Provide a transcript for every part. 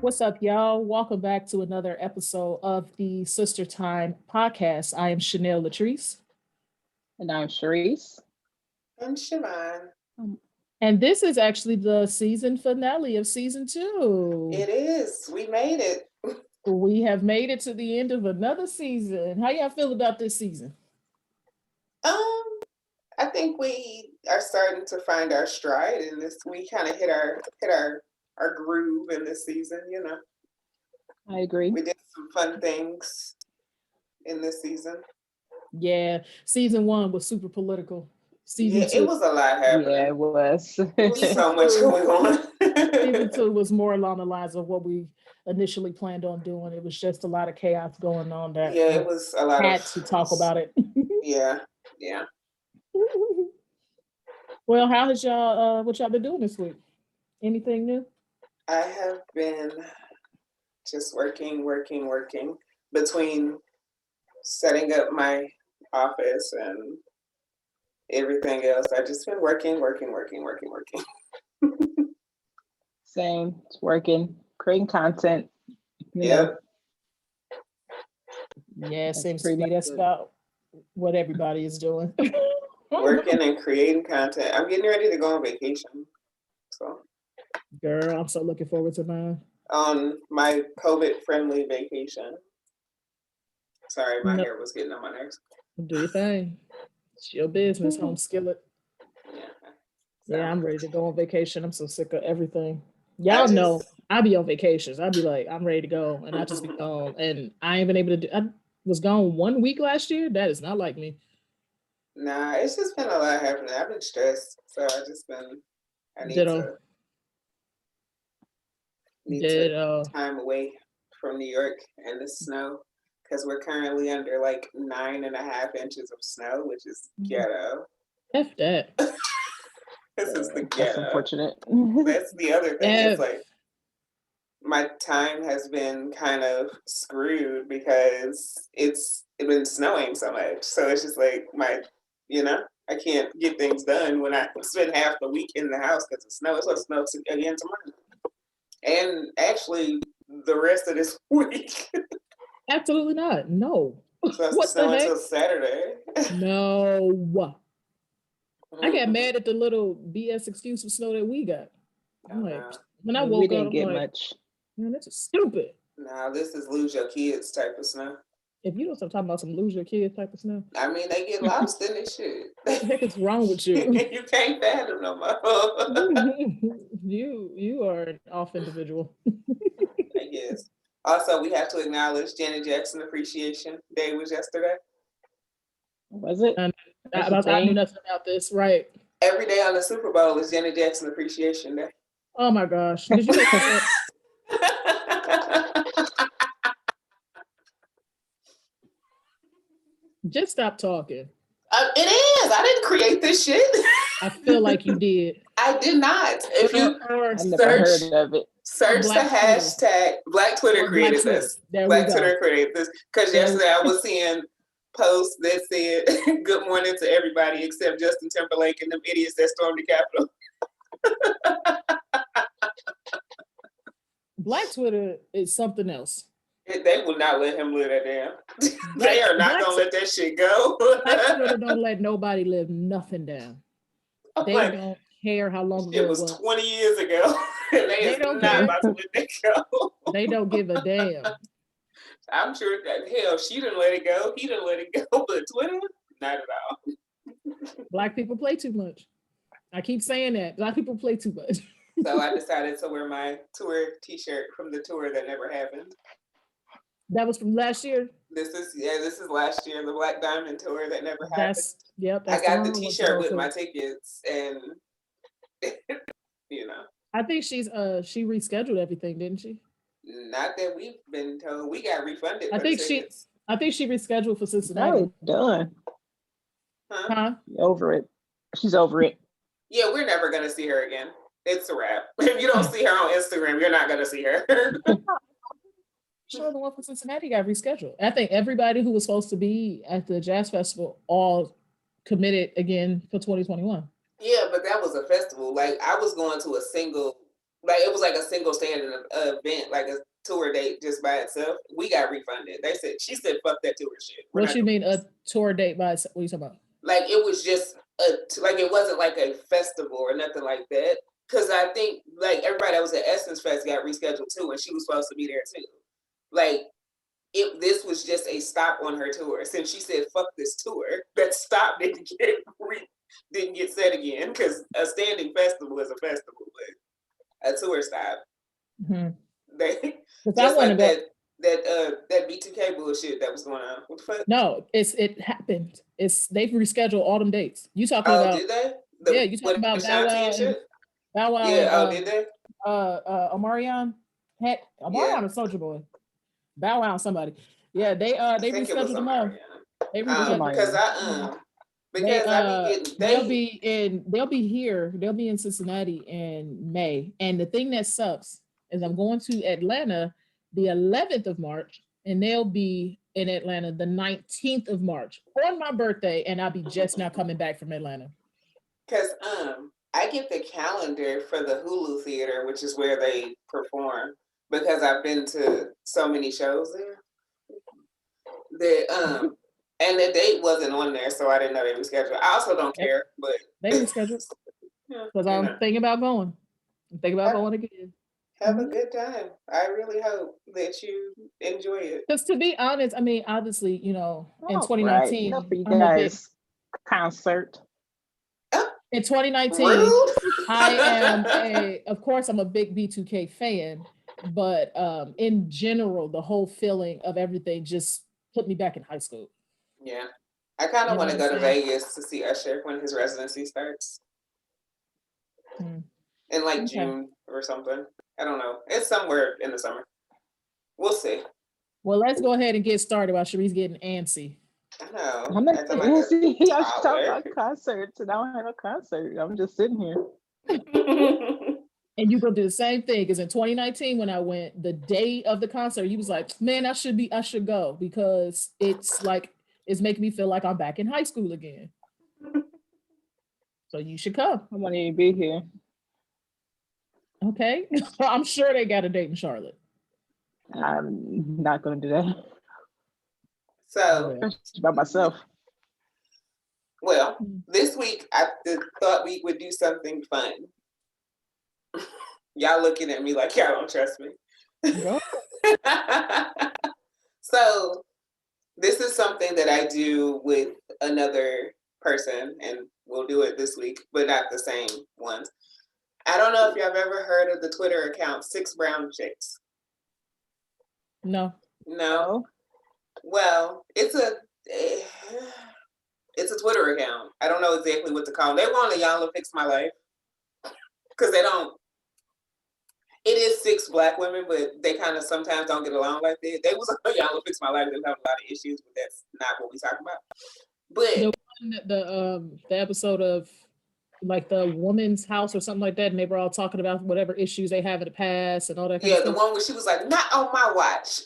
What's up, y'all? Welcome back to another episode of the Sister Time podcast. I am Chanel Latrice. And I'm Sharice. And Siobhan. Um, and this is actually the season finale of season 2. It is. We made it. We have made it to the end of another season. How y'all feel about this season? I think we are starting to find our stride in this. We kind of hit our groove in this season, you know. I agree. We did some fun things in this season. Yeah, season 1 was super political. Season 2, it was a lot happening. Yeah, it was. So much going on. season 2 was more along the lines of what we initially planned on doing. It was just a lot of chaos going on that it was a lot had to talk about it. Yeah. Well, how has y'all what y'all been doing this week? Anything new? I have been just working between setting up my office and everything else. I've just been working. Same. It's working, creating content. Yep. Yeah, it seems to pretty me much that's it. about what everybody is doing. Working and creating content. I'm getting ready to go on vacation. So Girl, I'm so looking forward to mine. on my COVID-friendly vacation. Sorry, my No. hair was getting on my nerves. Do your thing. It's your business, home skillet. Yeah. Yeah, I'm ready to go on vacation. I'm so sick of everything. Y'all know I be on vacations. I'd be like, I'm ready to go, and I just be gone. And I ain't been able to do. I was gone 1 week last year. That is not like me. Nah, it's just been a lot happening. I've been stressed, so I need Ditto. to time away from New York and the snow, because we're currently under like 9.5 inches of snow, which is ghetto. F that. This is the That's ghetto. unfortunate. That's the other thing. Yeah. It's like my time has been kind of screwed because it's been snowing so much. So it's just like I can't get things done when I spend half the week in the house because of snow. It's going to snow again tomorrow. And actually the rest of this week. Absolutely not. No. So it's What snow the heck? until Saturday. No. I got mad at the little BS excuse of snow that we got. I'm like, when I we woke didn't up, get I'm like, much. man, this is stupid. Nah, this is lose your kids type of snow. If you don't stop talking about some lose your kids type of snow, I mean, they get lost in this shit. what the heck is wrong with you? You can't fathom no more. you are an off individual. I guess. Also, we have to acknowledge Janet Jackson Appreciation Day was yesterday. Was it? I knew nothing about this, right? Every day on the Super Bowl is Janet Jackson Appreciation Day. Oh my gosh. Did you make that? Just stop talking. It is. I didn't create this shit. I feel like you did. I did not. If you I never heard of it. search the hashtag Black Twitter created this. Black Twitter created this. Because yesterday I was seeing posts that said good morning to everybody except Justin Timberlake and them idiots that stormed the Capitol. Black Twitter is something else. They will not let him live that down. They are not going to let that shit go. Black Twitter don't let nobody live nothing down. They don't care how long ago it was. 20 years ago. They don't not about to let that go. They don't give a damn. I'm sure that hell, she didn't let it go. He didn't let it go. But Twitter, not at all. Black people play too much. I keep saying that. Black people play too much. So I decided to wear my tour t-shirt from the tour that never happened. That was from last year? This is last year, the Black Diamond tour that never happened. That's I got the t-shirt with my tickets and I think she rescheduled everything, didn't she? Not that we've been told. We got refunded. I think she rescheduled for Cincinnati. Oh, done. Huh? Over it. She's over it. Yeah, we're never gonna see her again. It's a wrap. If you don't see her on Instagram, you're not gonna see her. Sure, the one for Cincinnati got rescheduled. I think everybody who was supposed to be at the Jazz Festival all committed again for 2021. Yeah, but that was a festival. Like I was going to a single like it was like a single standing event, like a tour date just by itself. We got refunded. She said, fuck that tour shit. What you mean a tour date by itself? What are you talking about? Like it was just like it wasn't like a festival or nothing like that. Cause I think like everybody that was at Essence Fest got rescheduled too, and she was supposed to be there too. Like this was just a stop on her tour. Since she said fuck this tour, that stop didn't get said again, because a standing festival is a festival, but a tour stop. Mm-hmm. They just like that B2K bullshit that was going on. What the fuck? No, it happened. They've rescheduled all them dates. You talking about? Did they? Yeah, you talking about Bow Wow and Bow Wow? Yeah. Did they? Omarion. Heck, Omarion is Soulja Boy. Bow Wow and somebody. Yeah, they rescheduled them all. They rescheduled they'll be here. They'll be in Cincinnati in May. And the thing that sucks is I'm going to Atlanta the 11th of March, and they'll be in Atlanta the 19th of March on my birthday, and I'll be just now coming back from Atlanta. Because I get the calendar for the Hulu Theater, which is where they perform, because I've been to so many shows there. And the date wasn't on there, so I didn't know they rescheduled. I also don't care, but they rescheduled because I'm thinking about going. I'm thinking about going again. Have a good time. I really hope that you enjoy it. Because to be honest, I mean, obviously, in 2019, concert. In 2019, I am of course, I'm a big B2K fan, but in general, the whole feeling of everything just put me back in high school. Yeah, I kind of want to go to Vegas to see Usher when his residency starts. In like June or something. I don't know. It's somewhere in the summer. We'll see. Well, let's go ahead and get started while Cherie's getting antsy. I know. I'm not antsy. I was talking about concerts, and I don't have a concert. I'm just sitting here. And you gonna do the same thing, because in 2019 when I went, the day of the concert, you was like, man, I should go, because it's making me feel like I'm back in high school again. So you should come. I want you to be here. Okay. I'm sure they got a date in Charlotte. I'm not going to do that. So by myself. Well, this week I thought we would do something fun. Y'all looking at me like y'all don't trust me. No. So this is something that I do with another person, and we'll do it this week, but not the same ones. I don't know if y'all have ever heard of the Twitter account 6 Brown Chicks. No. Well, it's a Twitter account. I don't know exactly what to call them. They want to y'all fix my life, because they don't. It is 6 Black women, but they kind of sometimes don't get along like that. They was on y'all fix my life. They have a lot of issues, but that's not what we talking about. But the episode of like the woman's house or something like that, and they were all talking about whatever issues they have in the past and all that. Yeah, the one where she was like, "Not on my watch."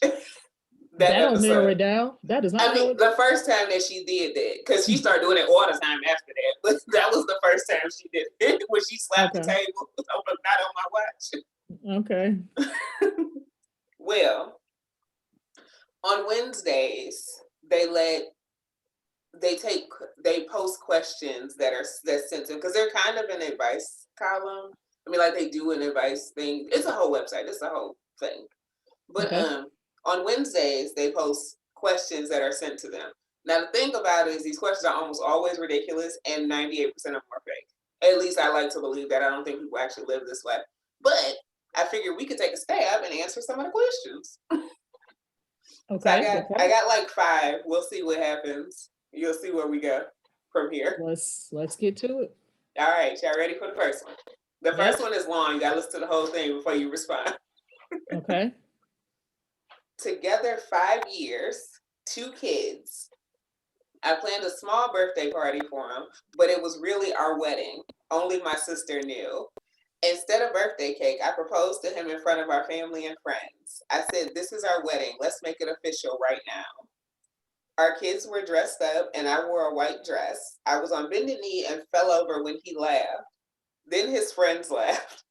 that don't narrow it down. That does not. I mean, the first time that she did that, because she started doing it all the time after that. But that was the first time she did it, when she slapped the table. Not on my watch. Okay. Well, on Wednesdays they post questions that's sent to them, because they're kind of an advice column. I mean, like they do an advice thing. It's a whole website. It's a whole thing. But on Wednesdays they post questions that are sent to them. Now the thing about it is these questions are almost always ridiculous, and 98% of them are fake. At least I like to believe that. I don't think people actually live this way. But I figured we could take a stab and answer some of the questions. Okay. So I got like 5. We'll see what happens. You'll see where we go from here. Let's get to it. All right, y'all ready for the first one? The first one is long. You gotta listen to the whole thing before you respond. Okay. Together 5 years, 2 kids. I planned a small birthday party for him, but it was really our wedding. Only my sister knew. Instead of birthday cake, I proposed to him in front of our family and friends. I said, "This is our wedding. Let's make it official right now." Our kids were dressed up, and I wore a white dress. I was on bended knee and fell over when he laughed. Then his friends laughed.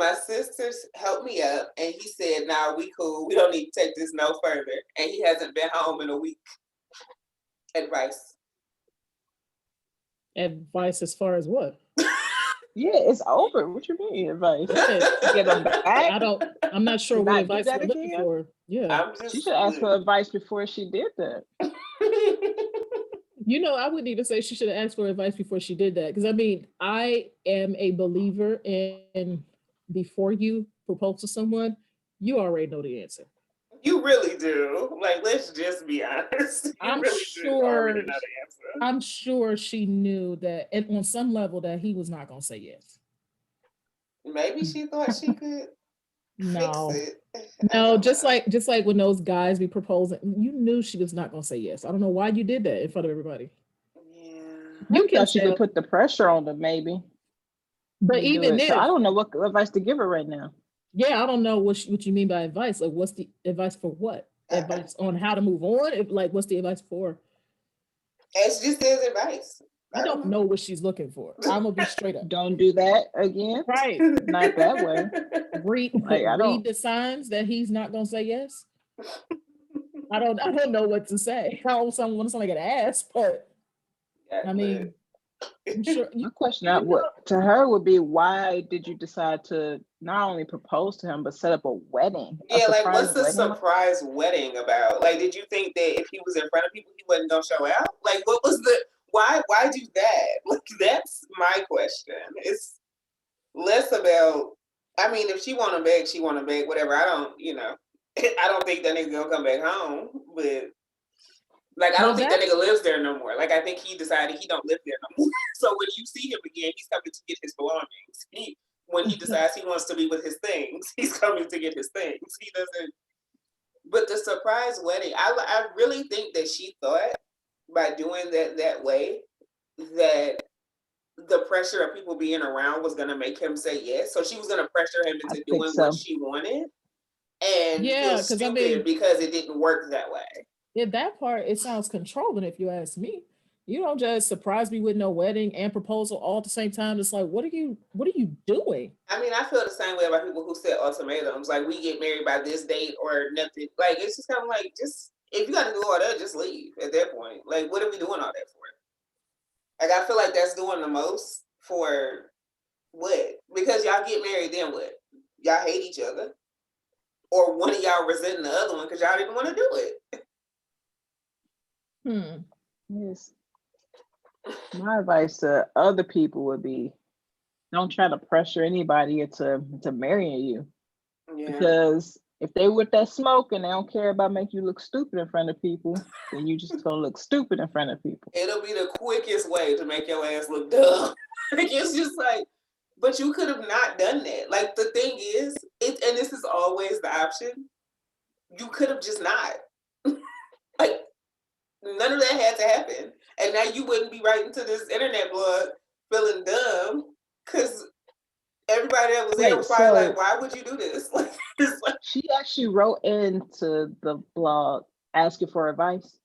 my sisters helped me up, and he said, "Nah, we cool. We don't need to take this no further." And he hasn't been home in a week. Advice. Advice as far as what? Yeah, it's over. What you mean advice? Get them back. I'm not sure what advice we're looking for. Yeah. She should ask for advice before she did that. I wouldn't even say she should have asked for advice before she did that. Because I mean, I am a believer in before you propose to someone, you already know the answer. You really do. Like, let's just be honest. I'm sure she knew that on some level that he was not gonna say yes. Maybe she thought she could no. fix it. No, just like when those guys be proposing, you knew she was not gonna say yes. I don't know why you did that in front of everybody. Yeah. You can she could put the pressure on them, maybe. But even then, so I don't know what advice to give her right now. Yeah, I don't know what you mean by advice. Like, what's the advice for what? Advice on how to move on? What's the advice for? It's just his advice. I don't know what she's looking for. I'm gonna be straight up. Don't do that again. Right. Not that way. Read the signs that he's not gonna say yes. I don't know what to say. I don't want to sound like an ass, but I mean, I'm sure my question to her would be, why did you decide to not only propose to him but set up a wedding? Yeah, like what's the surprise wedding about? Like, did you think that if he was in front of people, he wasn't gonna show out? Like, what was the why do that? Like, that's my question. It's less about. I mean, if she want to beg, she want to beg. Whatever. I don't think that nigga gonna come back home, but. Like, I don't think that nigga lives there no more. Like, I think he decided he don't live there no more. So when you see him again, he's coming to get his belongings. When he decides he wants to be with his things, he's coming to get his things. He doesn't. But the surprise wedding, I really think that she thought by doing that way that the pressure of people being around was going to make him say yes. So she was going to pressure him into doing what she wanted. And feel stupid because it didn't work that way. Yeah, that part, it sounds controlling if you ask me. You don't just surprise me with no wedding and proposal all at the same time. It's like, what are you doing? I mean, I feel the same way about people who set ultimatums, like we get married by this date or nothing. Like, it's just kind of like, just if you got to do all that, just leave at that point. Like, what are we doing all that for? Like, I feel like that's doing the most for what? Because y'all get married, then what? Y'all hate each other, or one of y'all resenting the other one because y'all didn't want to do it. Yes. My advice to other people would be, don't try to pressure anybody into marrying you. Yeah. Because if they with that smoke and they don't care about making you look stupid in front of people, then you just gonna look stupid in front of people. It'll be the quickest way to make your ass look dumb. It's just like, but you could have not done that. Like, the thing is, and this is always the option, you could have just not. Like, none of that had to happen. And now you wouldn't be writing to this internet blog feeling dumb because everybody that was there was probably like, why would you do this? Like, she actually wrote into the blog asking for advice.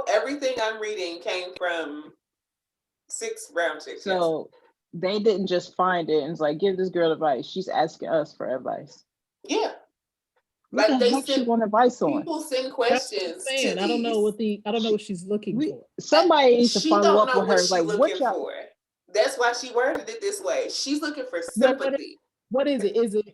Everything I'm reading came from 6 brown chicks. So they didn't just find it and it's like, give this girl advice. She's asking us for advice. Yeah. What like, they send want advice on. People send questions. I don't know what she's looking for. Somebody needs to follow up with her. Like, what y'all for? That's why she worded it this way. She's looking for sympathy. What is it? Is it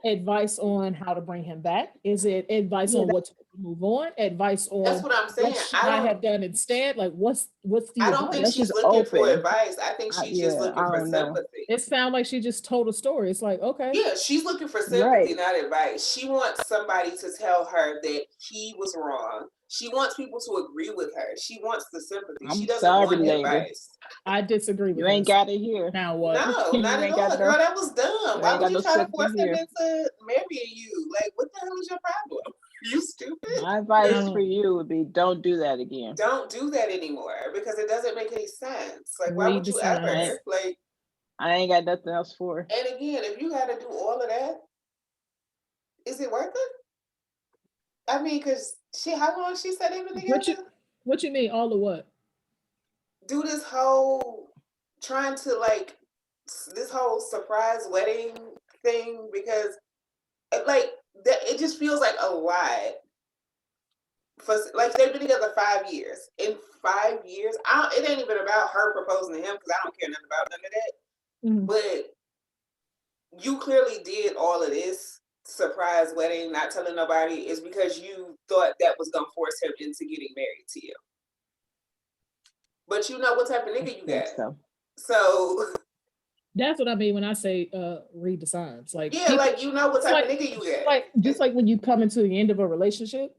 advice on how to bring him back? Is it advice on what to move on? Advice on that's what I'm saying. I have done instead. Like, what's the I don't think she's looking for advice. I think she's just looking for sympathy. It sounds like she just told a story. It's like, okay. Yeah, she's looking for sympathy, not advice. She wants somebody to tell her that he was wrong. She wants people to agree with her. She wants the sympathy. She doesn't want advice. I disagree with you. Ain't got it here. Now what? No, not at all. Girl, that was dumb. Why would you try to force him into marrying you? Like, what the hell is your problem? You stupid. My advice for you would be, don't do that again. Don't do that anymore because it doesn't make any sense. Like, why would you ever? Like, I ain't got nothing else for her. And again, if you got to do all of that, is it worth it? I mean, because how long she said they've been together? What you mean, all of what? Do this whole trying to like this whole surprise wedding thing because like that it just feels like a lot. For like they've been together 5 years. In 5 years, it ain't even about her proposing to him because I don't care nothing about none of that. Mhm. But you clearly did all of this surprise wedding, not telling nobody, is because you thought that was gonna force him into getting married to you. But you know what type of nigga you got. So that's what I mean when I say read the signs. Like yeah, people, like you know what type of nigga you got. Like just like when you come into the end of a relationship,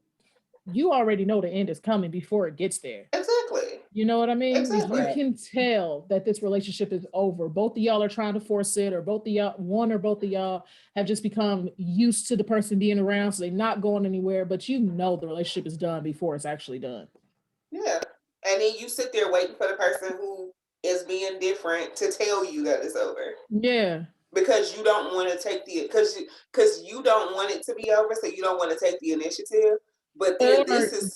you already know the end is coming before it gets there. Exactly. You know what I mean? Exactly. You can tell that this relationship is over. Both of y'all are trying to force it, or both of y'all, one or both of y'all have just become used to the person being around, so they're not going anywhere, but you know the relationship is done before it's actually done. Yeah. And then you sit there waiting for the person who is being different to tell you that it's over. Yeah. Because you don't want to take because you don't want it to be over, so you don't want to take the initiative. But then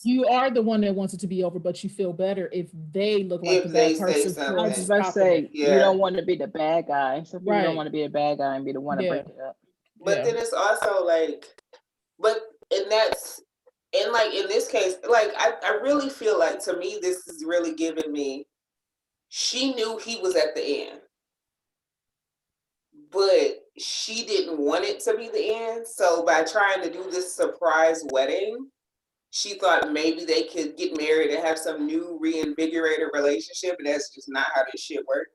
you are the one that wants it to be over, but you feel better if they look like the bad person. I was just about to say, you don't want to be the bad guy. Some people don't want to be a bad guy and be the one to break it up. But then it's also like, and like in this case, like I really feel like to me this is really giving me. She knew he was at the end, but she didn't want it to be the end. So by trying to do this surprise wedding, she thought maybe they could get married and have some new reinvigorated relationship, and that's just not how this shit works.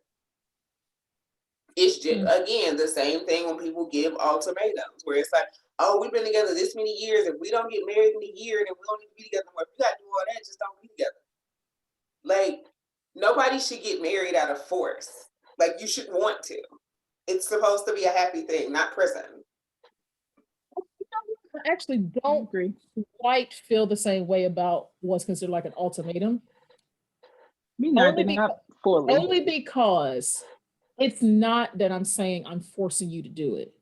It's just again the same thing when people give ultimatums, where it's like, oh, we've been together this many years, if we don't get married in a year, then we don't need to be together anymore. If you gotta do all that, just don't be together. Like nobody should get married out of force. Like you should want to. It's supposed to be a happy thing, not prison. I actually don't quite feel the same way about what's considered like an ultimatum. Only because it's not that I'm saying I'm forcing you to do it.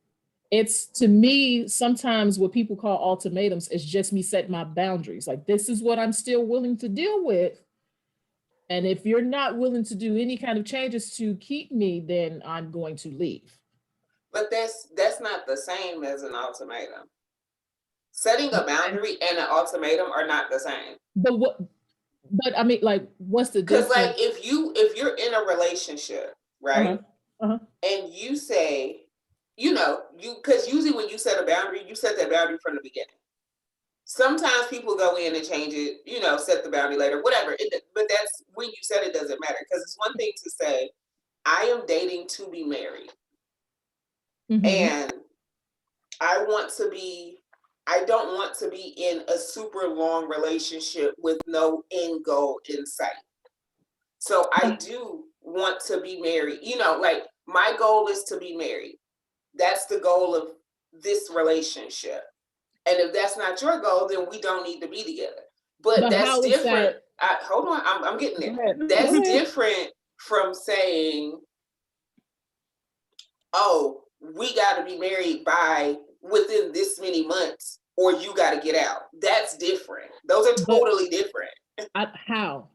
It's to me, sometimes what people call ultimatums is just me setting my boundaries. Like, this is what I'm still willing to deal with. And if you're not willing to do any kind of changes to keep me, then I'm going to leave. But that's not the same as an ultimatum. Setting a boundary and an ultimatum are not the same. But I mean, like, what's the difference? Because like if you're in a relationship, right? And you say, because usually when you set a boundary, you set that boundary from the beginning. Sometimes people go in and change it, set the boundary later, whatever. But that's when you said it doesn't matter. Because it's one thing to say, I am dating to be married. And I don't want to be in a super long relationship with no end goal in sight. So I do want to be married. Like my goal is to be married. That's the goal of this relationship. And if that's not your goal, then we don't need to be together. But that's different. Hold on, I'm getting there. That's different from saying, oh, we got to be married within this many months, or you got to get out. That's different. Those are totally different. How?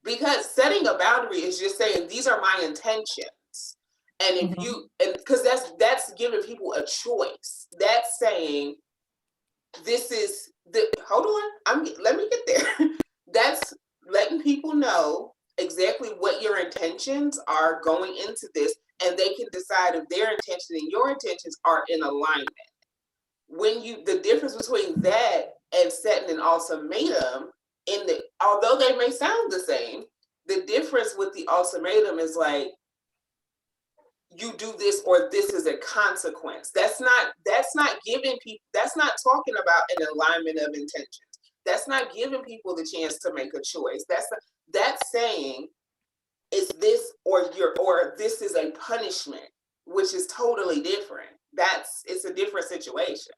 Because setting a boundary is just saying, these are my intentions. And if because that's giving people a choice. That's saying, hold on, let me get there. That's letting people know exactly what your intentions are going into this, and they can decide if their intention and your intentions are in alignment. The difference between that and setting an ultimatum, although they may sound the same, the difference with the ultimatum is like, you do this or this is a consequence. That's not giving people, that's not talking about an alignment of intentions. That's not giving people the chance to make a choice. That's saying, is this or this is a punishment, which is totally different. It's a different situation.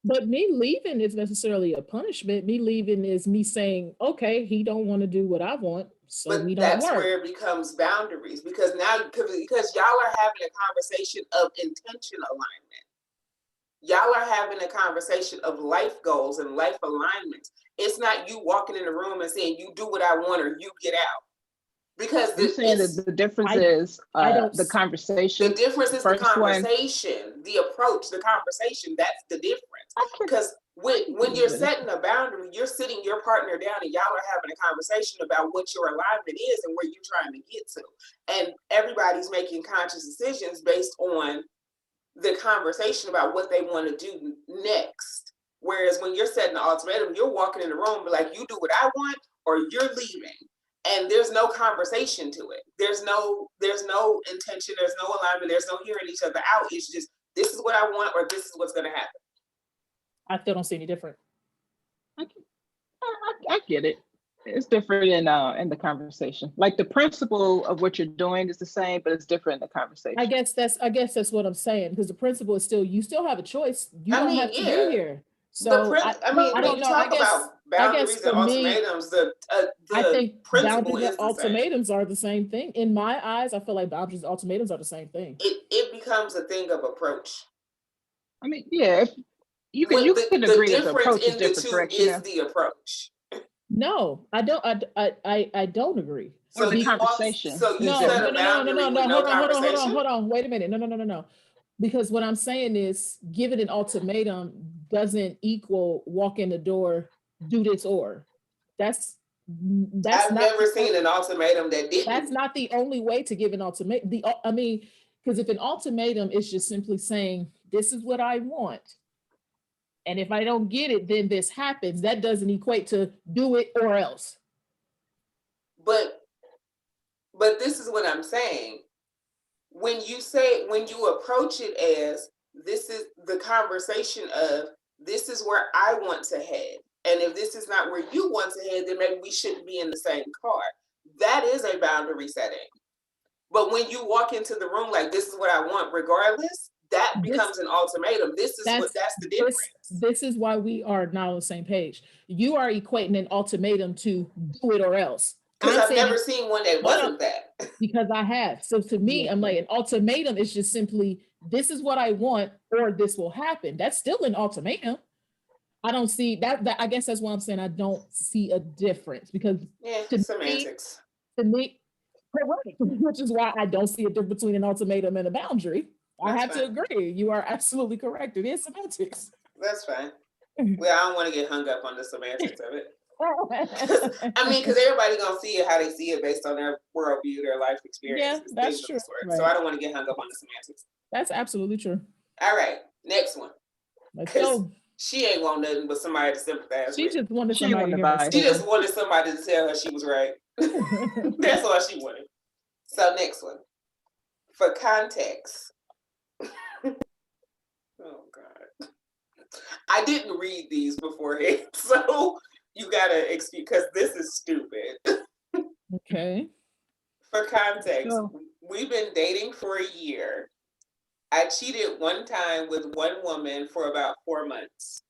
But me leaving is necessarily a punishment. Me leaving is me saying, okay, he don't want to do what I want, so but we don't work. That's where it becomes boundaries, because now because y'all are having a conversation of intention alignment. Y'all are having a conversation of life goals and life alignments. It's not you walking in the room and saying, you do what I want or you get out. Because you're saying that the difference is the conversation. The difference is the conversation, the approach, the conversation. That's the difference. Because when you're setting a boundary, you're sitting your partner down and y'all are having a conversation about what your alignment is and where you're trying to get to. And everybody's making conscious decisions based on the conversation about what they want to do next. Whereas when you're setting an ultimatum, you're walking in the room and be like, you do what I want or you're leaving. And there's no conversation to it. There's no intention, there's no alignment, there's no hearing each other out. It's just, this is what I want or this is what's going to happen. I still don't see any different. I get it. It's different in the conversation. Like the principle of what you're doing is the same, but it's different in the conversation. I guess that's what I'm saying, because the principle is still, you still have a choice. You don't have to be here. So I don't know. About boundaries and ultimatums, I think boundaries and ultimatums are the same thing. In my eyes, I feel like boundaries and ultimatums are the same thing. It becomes a thing of approach. I mean, yeah, you can agree that the approach is different, correct? Is the approach. No, I don't. I don't agree. So the conversation. No. Hold on. Wait a minute. No. Because what I'm saying is, giving an ultimatum doesn't equal walk in the door, do this or. That's I've never seen an ultimatum that didn't. That's not the only way to give an ultimatum. Because if an ultimatum is just simply saying, this is what I want, and if I don't get it, then this happens, that doesn't equate to do it or else. But this is what I'm saying. When you approach it as, this is the conversation of, this is where I want to head. And if this is not where you want to head, then maybe we shouldn't be in the same car. That is a boundary setting. But when you walk into the room like, this is what I want regardless, that becomes an ultimatum. That's the difference. This is why we are not on the same page. You are equating an ultimatum to do it or else. Because I've never seen one that wasn't that. Because I have. So to me, I'm like, an ultimatum is just simply, this is what I want or this will happen. That's still an ultimatum. I don't see that I guess that's why I'm saying I don't see a difference, because semantics. To me, which is why I don't see a difference between an ultimatum and a boundary. I have to agree. You are absolutely correct. It is semantics. That's fine. Well, I don't want to get hung up on the semantics of it. Because everybody's gonna see it how they see it based on their worldview, their life experience. Yeah, that's true. Right. So I don't want to get hung up on the semantics. That's absolutely true. All right, next one. So she ain't want nothing but somebody to sympathize. She just wanted somebody to tell her she was right. That's all she wanted. So next one. For context. Oh God. I didn't read these beforehand, so you gotta excuse, because this is stupid. Okay. For context, we've been dating for a year. I cheated one time with one woman for about 4 months.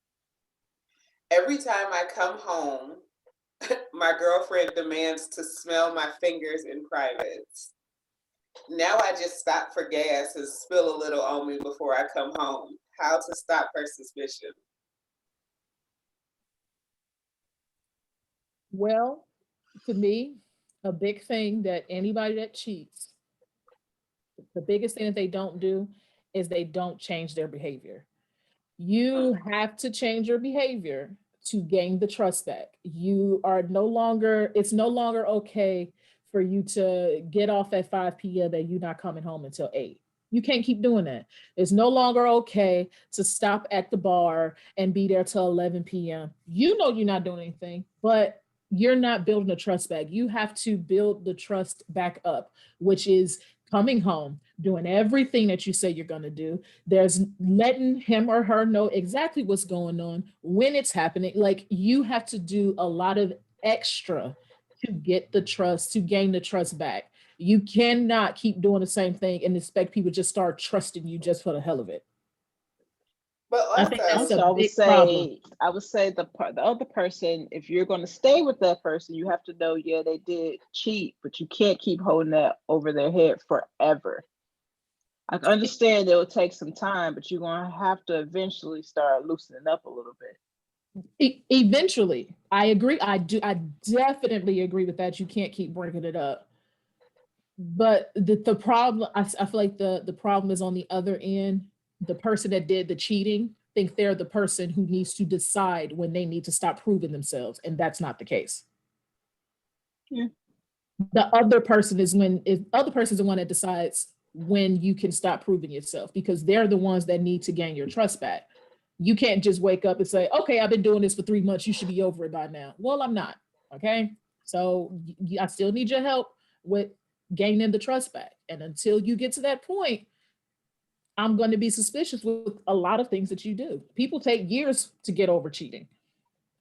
Every time I come home, my girlfriend demands to smell my fingers in private. Now I just stop for gas and spill a little on me before I come home. How to stop her suspicion? Well, to me, a big thing that anybody that cheats, the biggest thing that they don't do is they don't change their behavior. You have to change your behavior to gain the trust back. It's no longer okay for you to get off at 5 p.m. and you're not coming home until 8. You can't keep doing that. It's no longer okay to stop at the bar and be there till 11 p.m. You know you're not doing anything, but you're not building the trust back. You have to build the trust back up, which is coming home, doing everything that you say you're going to do. There's letting him or her know exactly what's going on, when it's happening. Like, you have to do a lot of extra to get the trust, to gain the trust back. You cannot keep doing the same thing and expect people to just start trusting you just for the hell of it. But I think that's I would say the other person, if you're going to stay with that person, you have to know, they did cheat, but you can't keep holding that over their head forever. I understand it will take some time, but you're going to have to eventually start loosening up a little bit. Eventually, I agree. I definitely agree with that. You can't keep bringing it up. But the problem, I feel like the problem is on the other end. The person that did the cheating think they're the person who needs to decide when they need to stop proving themselves, and that's not the case. Yeah. The other person is other person is the one that decides when you can stop proving yourself, because they're the ones that need to gain your trust back. You can't just wake up and say, okay, I've been doing this for 3 months, you should be over it by now. Well, I'm not. Okay, so I still need your help with gaining the trust back. And until you get to that point, I'm going to be suspicious with a lot of things that you do. People take years to get over cheating.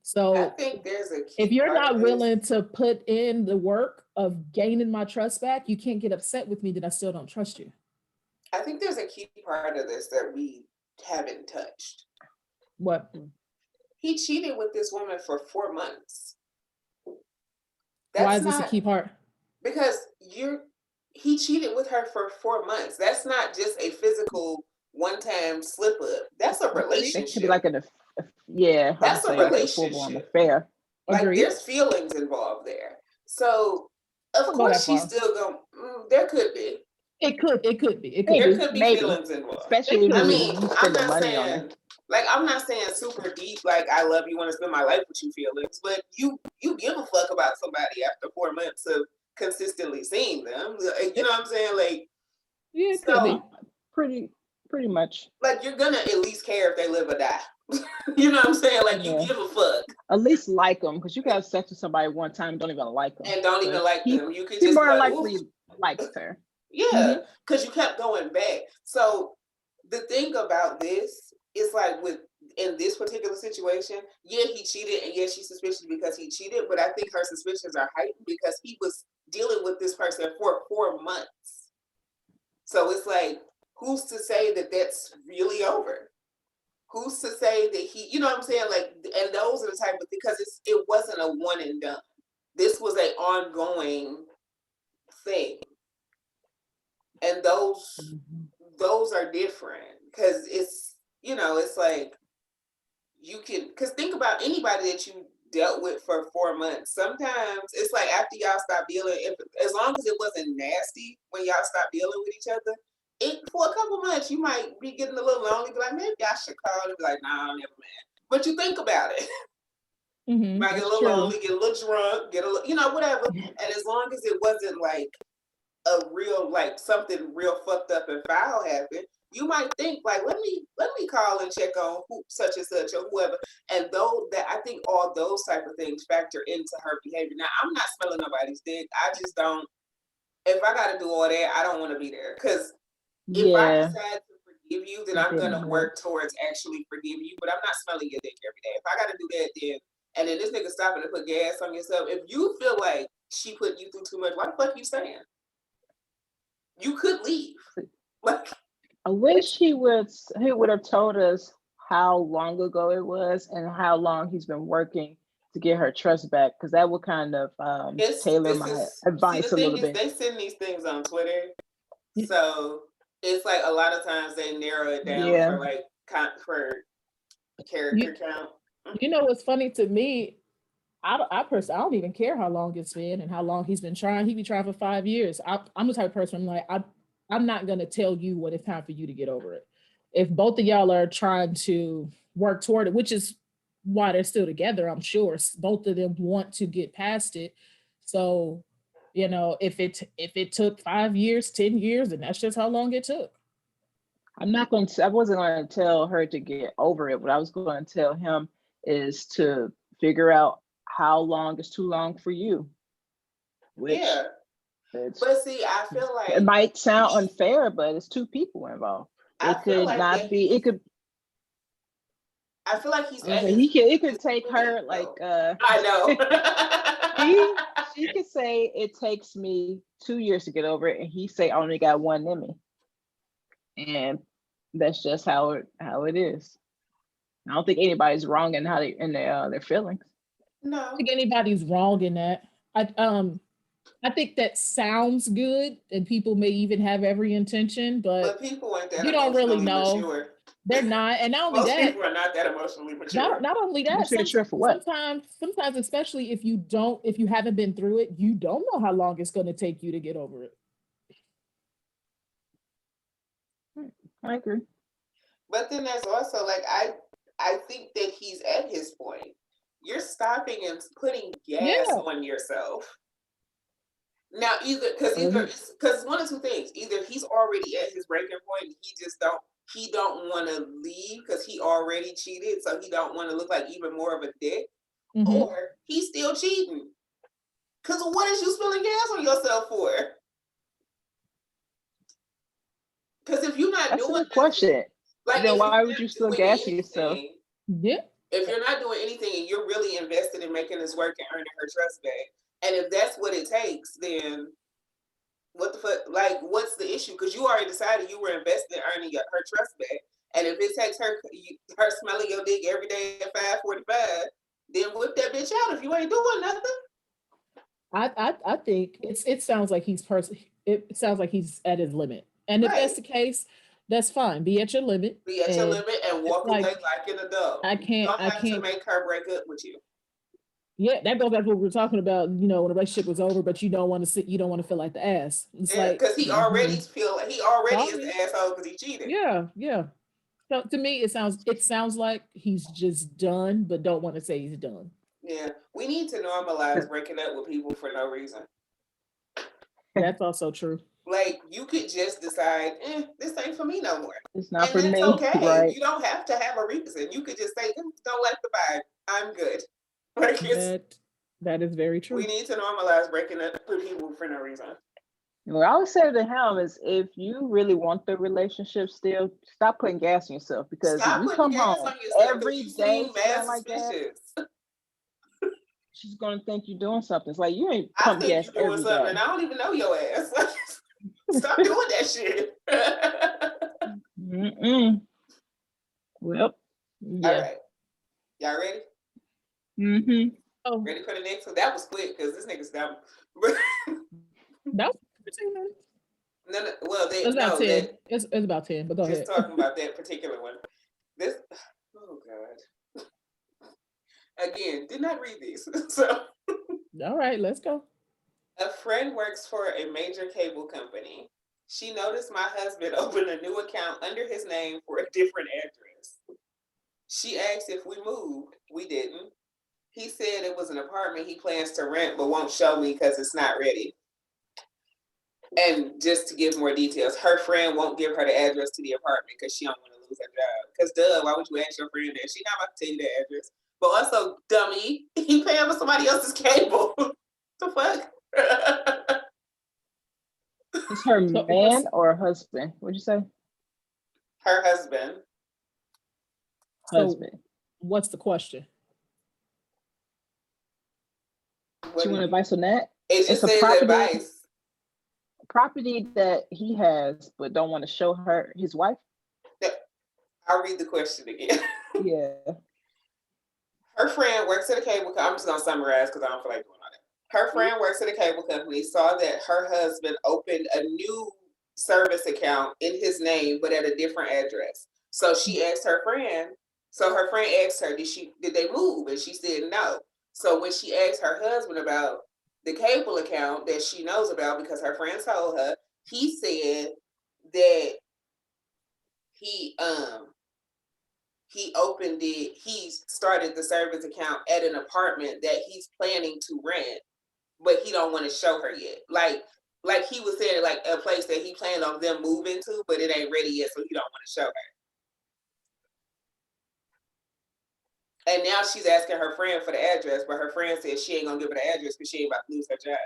So I think there's a key if you're part not of willing this. to put in the work of gaining my trust back, you can't get upset with me that I still don't trust you. I think there's a key part of this that we haven't touched. What? He cheated with this woman for 4 months. Why is this a key part? Because he cheated with her for 4 months. That's not just a physical one-time slip up. That's a relationship. It could be like that's a relationship. Affair. Like there's feelings involved there. So of course she's still going. There could be. It could be. There could be feelings involved. Especially I mean, I'm not saying like I'm not saying super deep, like I love you, want to spend my life with you feelings, but you give a fuck about somebody after 4 months of consistently seeing them. You know what I'm saying? Like, yeah, it could be. Pretty much. Like you're gonna at least care if they live or die. You know what I'm saying? Like you give a fuck. At least like them, because you can have sex with somebody one time and don't even like them. And don't even like them. You could just more likely likes her. Yeah, because you kept going back. So the thing about this is like in this particular situation, yeah, he cheated, and yeah, she's suspicious because he cheated, but I think her suspicions are heightened because he was dealing with this person for 4 months. So it's like, who's to say that that's really over? Who's to say that you know what I'm saying? Like, and those are the type of, because it wasn't a one and done. This was an ongoing thing. And those are different, because it's, you know, it's like because think about anybody that you dealt with for 4 months. Sometimes it's like after y'all stop dealing, as long as it wasn't nasty when y'all stop dealing with each other, for a couple months you might be getting a little lonely, be like, maybe I should call, and be like, nah, never mind. But you think about it. Might get a little lonely, get a little drunk, get a little, you know, whatever. And as long as it wasn't like a real, like something real fucked up and foul happened, you might think like, let me call and check on such and such or whoever. And I think all those type of things factor into her behavior. Now, I'm not smelling nobody's dick. I just don't. If I got to do all that, I don't want to be there. Because if I decide to forgive you, then I'm gonna work towards actually forgiving you. But I'm not smelling your dick every day. If I got to do that, then and then this nigga stopping to put gas on yourself. If you feel like she put you through too much, why the fuck you staying? You could leave. Like, I wish he would have told us how long ago it was and how long he's been working to get her trust back, because that would kind of tailor my advice a little bit. They send these things on Twitter, so it's like a lot of times they narrow it down for character count. You know what's funny to me? I personally, I don't even care how long it's been and how long he's been trying. He be trying for 5 years. I'm the type of person, I'm like, I'm not gonna tell you when it's time for you to get over it. If both of y'all are trying to work toward it, which is why they're still together, I'm sure both of them want to get past it. So, you know, if it took 5 years, 10 years, and that's just how long it took. I wasn't going to tell her to get over it. What I was going to tell him is to figure out how long is too long for you. But see, I feel like it might sound unfair, but it's two people involved. I feel like he's. It could take her like. I know. She could say it takes me 2 years to get over it, and he say I only got one in me, and that's just how it is. I don't think anybody's wrong in their feelings. No, I don't think anybody's wrong in that. I think that sounds good, and people may even have every intention, but people ain't that you don't really know. Mature. They're not, and not only Most that, people are not that emotionally mature. Not only that, sometimes, especially if you haven't been through it, you don't know how long it's going to take you to get over it. I agree. But then there's also like I think that he's at his point. You're stopping and putting gas on yourself. Now because one of two things. Either he's already at his breaking point and he don't want to leave because he already cheated, so he don't want to look like even more of a dick. Mm-hmm. Or he's still cheating. Because what is you spilling gas on yourself for? Because if you're not doing a question, like then why would you still gas yourself? Yeah. If you're not doing anything and you're really invested in making this work and earning her trust back, and if that's what it takes, then what the fuck? Like, what's the issue? Because you already decided you were invested in earning her trust back, and if it takes her smelling your dick every day at 5:45, then whip that bitch out if you ain't doing nothing. I think it sounds like it sounds like he's at his limit. And if that's the case, that's fine. Be at your limit. Be at your limit and walk away like an adult. I can't to make her break up with you. Yeah, that goes back to what we were talking about, when the relationship was over, but you don't want to feel like the ass. It's because he already is the asshole because he cheated. Yeah. So to me, it sounds like he's just done, but don't want to say he's done. Yeah, we need to normalize breaking up with people for no reason. That's also true. Like, you could just decide, this ain't for me no more. It's not for me. Okay. Right. You don't have to have a reason. You could just say, don't like the vibe. I'm good. Like, that is very true. We need to normalize breaking up with people for no reason. What I would say to him is, if you really want the relationship still, stop putting gas on yourself, because if you come home every day like that, she's gonna think you're doing something. It's like, you ain't pump gas every day. I don't even know your ass. Stop doing that shit. Well, yeah. All right. Y'all ready? Mm-hmm. Oh. Ready for the next one? That was quick because this nigga's dumb. That was 15 minutes. No, well, it's about 10. It's about 10, but go ahead. Just talking about that particular one. Oh God. Again, did not read these. So. All right, let's go. A friend works for a major cable company. She noticed my husband opened a new account under his name for a different address. She asked if we moved. We didn't. He said it was an apartment he plans to rent, but won't show me because it's not ready. And just to give more details, her friend won't give her the address to the apartment because she don't want to lose her job. Because why would you ask your friend that? She not about to tell you the address. But also, dummy, he paying for somebody else's cable. The fuck? Is her man or husband? What'd you say? Her husband. Husband. So what's the question? Do you want advice on that? It just says advice. Property that he has, but don't want to show her his wife. I'll read the question again. Yeah. Her friend works at a cable company. I'm just going to summarize because I don't feel like doing all that. Her friend works at a cable company, saw that her husband opened a new service account in his name, but at a different address. So she asked her friend, her friend asked her, did they move? And she said no. So when she asked her husband about the cable account that she knows about because her friend told her, he said that he started the service account at an apartment that he's planning to rent, but he don't want to show her yet. Like he was saying, like a place that he planned on them moving to, but it ain't ready yet, so he don't want to show her. And now she's asking her friend for the address, but her friend says she ain't gonna give her the address because she ain't about to lose her job.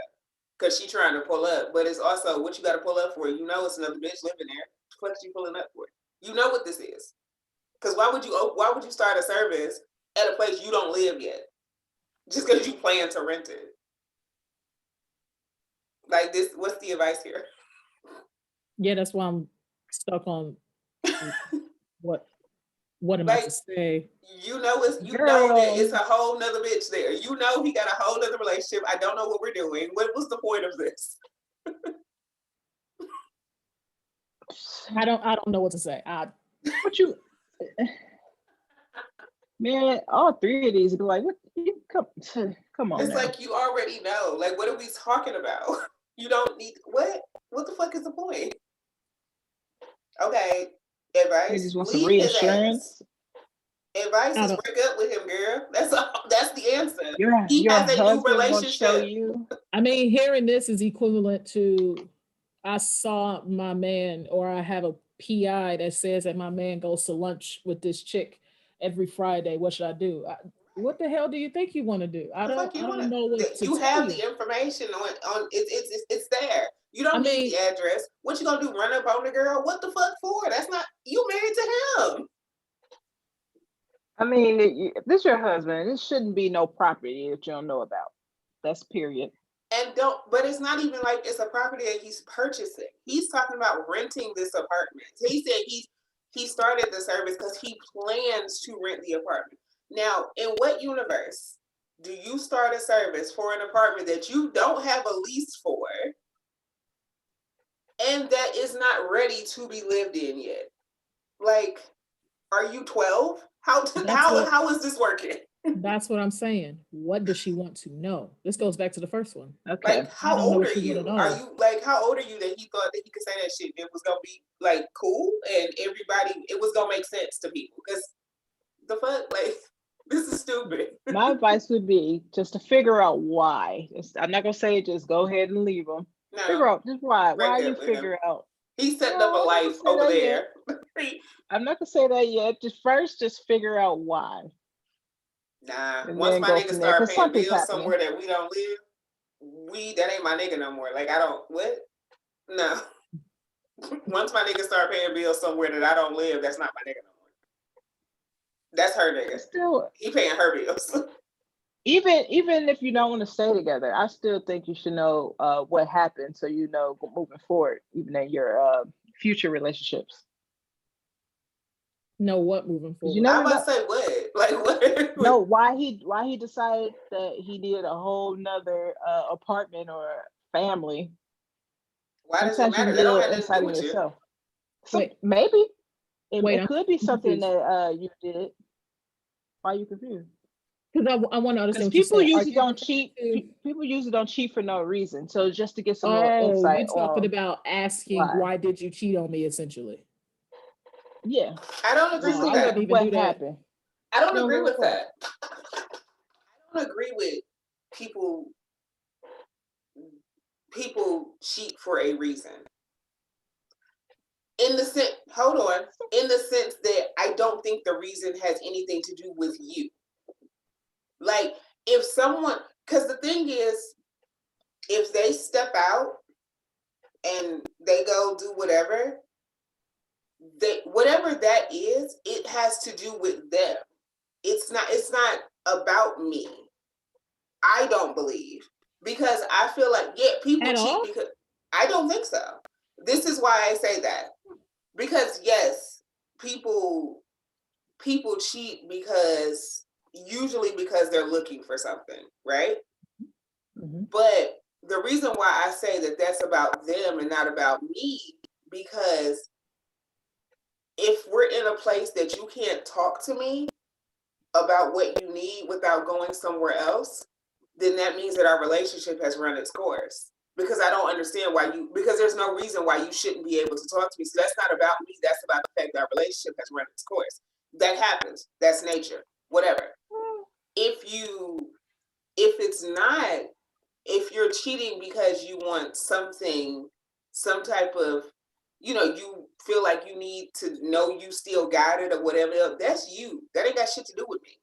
Because she's trying to pull up. But it's also, what you got to pull up for? You know it's another bitch living there. What are you pulling up for? You know what this is. Because why would you start a service at a place you don't live yet? Just because you plan to rent it. Like this, what's the advice here? Yeah, that's why I'm stuck on what am I to say? You know that it's a whole nother bitch there. You know he got a whole nother relationship. I don't know what we're doing. What was the point of this? I don't know what to say. Man, all three of these would be like, what? Come on. It's now. like, you already know. Like, what are we talking about? You don't need what? What the fuck is the point? Okay, Advice? just want some Leave his reassurance. ass. Advice is break up with him, girl. That's all. That's the answer. He Your has a new husband gonna show relationship. you. I mean, hearing this is equivalent to I saw my man, or I have a PI that says that my man goes to lunch with this chick every Friday. What should I do? What the hell do you think you want to do? I don't know what to You tell have the information on it's there. You don't need the address. What you gonna do? Run up on the girl? What the fuck for? That's not you married to him. I mean, if this is your husband, this shouldn't be no property that you don't know about. That's period. And but it's not even like it's a property that he's purchasing. He's talking about renting this apartment. He said he started the service because he plans to rent the apartment. Now, in what universe do you start a service for an apartment that you don't have a lease for and that is not ready to be lived in yet? Like, are you 12? How is this working? That's what I'm saying. What does she want to know? This goes back to the first one. Okay. Like, how old are you? Are you like, how old are you that he thought that he could say that shit? It was gonna be like cool and everybody, it was gonna make sense to people. Because the fuck, like, this is stupid. My advice would be just to figure out why. I'm not gonna say just go ahead and leave them. No. Figure out just why. Why you figure out? He's setting up a life over there. I'm not gonna say that yet. Just figure out why. Nah, and once my nigga start paying bills somewhere that we don't live, that ain't my nigga no more. Like, I don't, what? No. Once my nigga start paying bills somewhere that I don't live, that's not my nigga no more. That's her nigga. Still, he paying her bills. Even if you don't want to stay together, I still think you should know what happened so you know moving forward, even in your future relationships. Know what moving forward? You know, I'm about to say what? Like what? No, why he decided that he did a whole nother apartment or family. Why does it matter? They don't have nothing to do with yourself. So maybe it could be something that you did. Why are you confused? Because I want to understand. People usually don't cheat. People usually don't cheat for no reason. So just to get some more insight. You're talking about asking why did you cheat on me, essentially. Yeah, I don't agree with that. What happened? I don't agree with that. I don't agree with people cheat for a reason. In the sense that I don't think the reason has anything to do with you. Like, if someone, because the thing is, if they step out and they go do whatever, whatever that is, it has to do with them. It's not about me. I don't believe, because I feel like people cheat because I don't think so. This is why I say that, because yes, people cheat usually because they're looking for something, right? Mm-hmm. But the reason why I say that that's about them and not about me, because if we're in a place that you can't talk to me about what you need without going somewhere else, then that means that our relationship has run its course. Because I don't understand because there's no reason why you shouldn't be able to talk to me. So that's not about me. That's about the fact that our relationship has run its course. That happens. That's nature. Whatever. If you're cheating because you want something, some type of, you feel like you need to know you still got it or whatever else, that's you. That ain't got shit to do with me.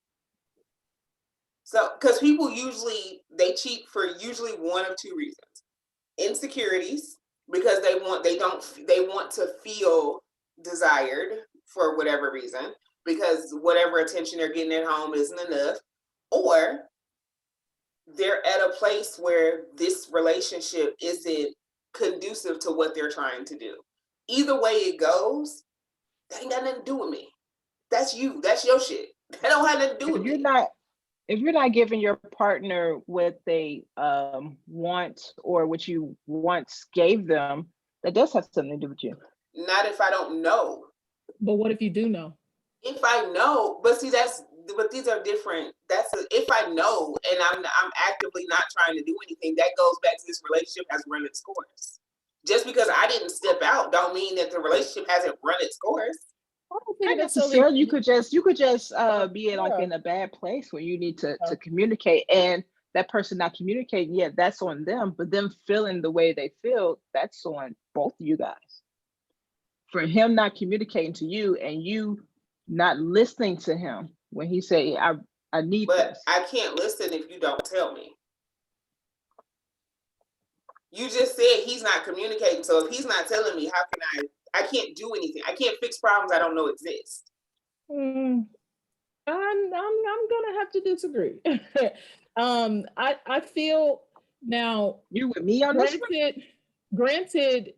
So, because people they cheat for usually one of two reasons. Insecurities, because they want to feel desired for whatever reason, because whatever attention they're getting at home isn't enough, or they're at a place where this relationship isn't conducive to what they're trying to do. Either way it goes, that ain't got nothing to do with me. That's you. That's your shit. That don't have nothing to do with me. If you're not giving your partner what they want or what you once gave them, that does have something to do with you. Not if I don't know. But what if you do know? If I know, but these are different. If I know and I'm actively not trying to do anything, that goes back to this relationship has run its course. Just because I didn't step out don't mean that the relationship hasn't run its course. Not necessarily. You could just be in like in a bad place where you need to communicate, and that person not communicating, yeah, that's on them. But them feeling the way they feel, that's on both of you guys. For him not communicating to you and you not listening to him when he say, I need but this. I can't listen if you don't tell me. You just said he's not communicating. So if he's not telling me, how can I can't do anything. I can't fix problems I don't know exist. I'm gonna have to disagree. I feel now. You with me on this one? Granted,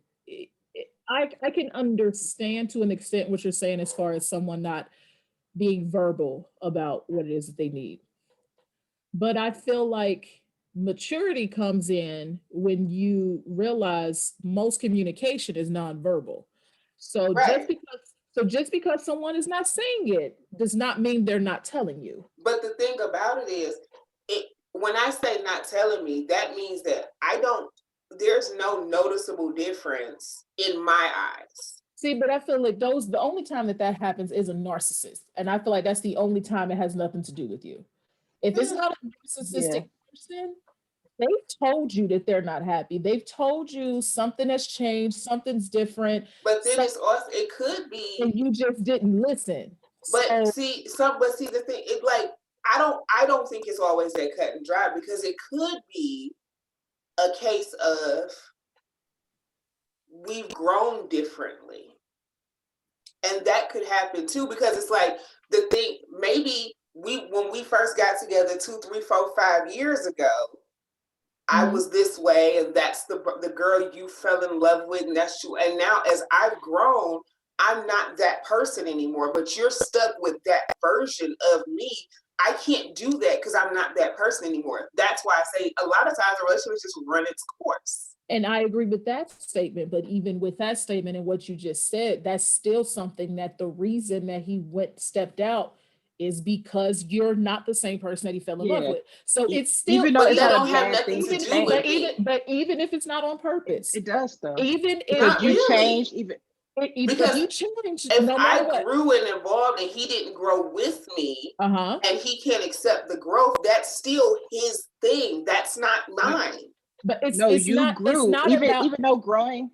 I can understand to an extent what you're saying as far as someone not being verbal about what it is that they need. But I feel like maturity comes in when you realize most communication is nonverbal. So right. just because someone is not saying it does not mean they're not telling you. But the thing about it is, when I say not telling me, that means that there's no noticeable difference in my eyes. See, but I feel like the only time that happens is a narcissist. And I feel like that's the only time it has nothing to do with you. If it's not a narcissistic person, they've told you that they're not happy. They've told you something has changed, something's different. But then it's also, it could be, and you just didn't listen. But see the thing, it like I don't think it's always that cut and dry, because it could be a case of we've grown differently. And that could happen too, because it's like the thing, maybe when we first got together 2, 3, 4, 5 years ago, I was this way, and that's the girl you fell in love with, and that's you. And now as I've grown, I'm not that person anymore, but you're stuck with that version of me. I can't do that because I'm not that person anymore. That's why I say a lot of times a relationship just run its course. And I agree with that statement, but even with that statement and what you just said, that's still something that the reason that he stepped out is because you're not the same person that he fell in love with. So it's still, even though that don't have nothing to do with it. But even if it's not on purpose, it does though. Even if you change, because you change, if I grew and evolved and he didn't grow with me, and he can't accept the growth, that's still his thing. That's not mine. But you grew. Even though growing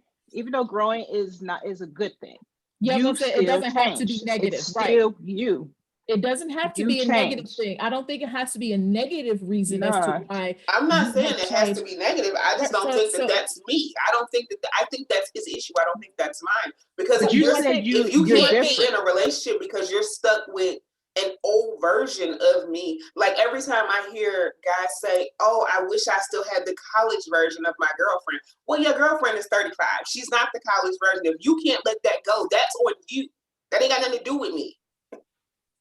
is a good thing. Yeah, it doesn't have to be negative. It's still you. It doesn't have to be a negative thing. I don't think it has to be a negative reason as to why. I'm not saying it has to be negative. I just don't think that that's me. I don't think that. I think that's his issue. I don't think that's mine. Because if you can't be in a relationship because you're stuck with an old version of me, like every time I hear guys say, "Oh, I wish I still had the college version of my girlfriend." Well, your girlfriend is 35. She's not the college version. If you can't let that go, that's on you. That ain't got nothing to do with me.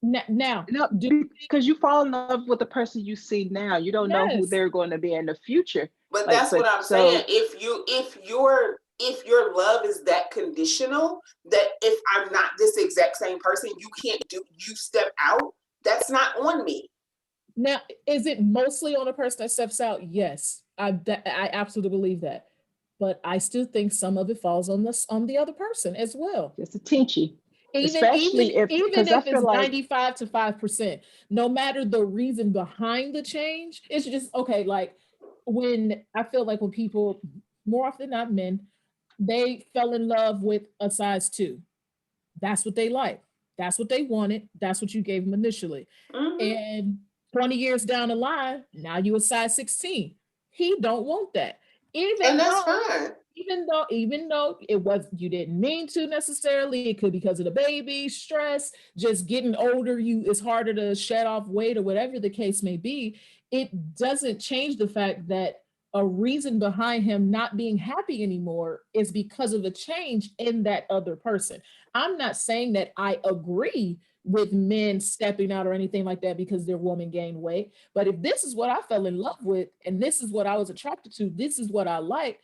Now, because you fall in love with the person you see now, you don't know who they're going to be in the future. But that's what I'm saying. If your love is that conditional, that if I'm not this exact same person, you step out, that's not on me. Now, is it mostly on a person that steps out? Yes, I absolutely believe that. But I still think some of it falls on the other person as well. It's a tinchy. Even if it's 95 to 5%, no matter the reason behind the change, it's just okay. Like when I feel like when people, more often not men, they fell in love with a size 2. That's what they like. That's what they wanted. That's what you gave them initially. And 20 years down the line, now you a size 16. He don't want that. And that's fine. Even though it was, you didn't mean to necessarily, it could be because of the baby, stress, just getting older, it's harder to shed off weight or whatever the case may be. It doesn't change the fact that a reason behind him not being happy anymore is because of a change in that other person. I'm not saying that I agree with men stepping out or anything like that because their woman gained weight. But if this is what I fell in love with, and this is what I was attracted to, this is what I like,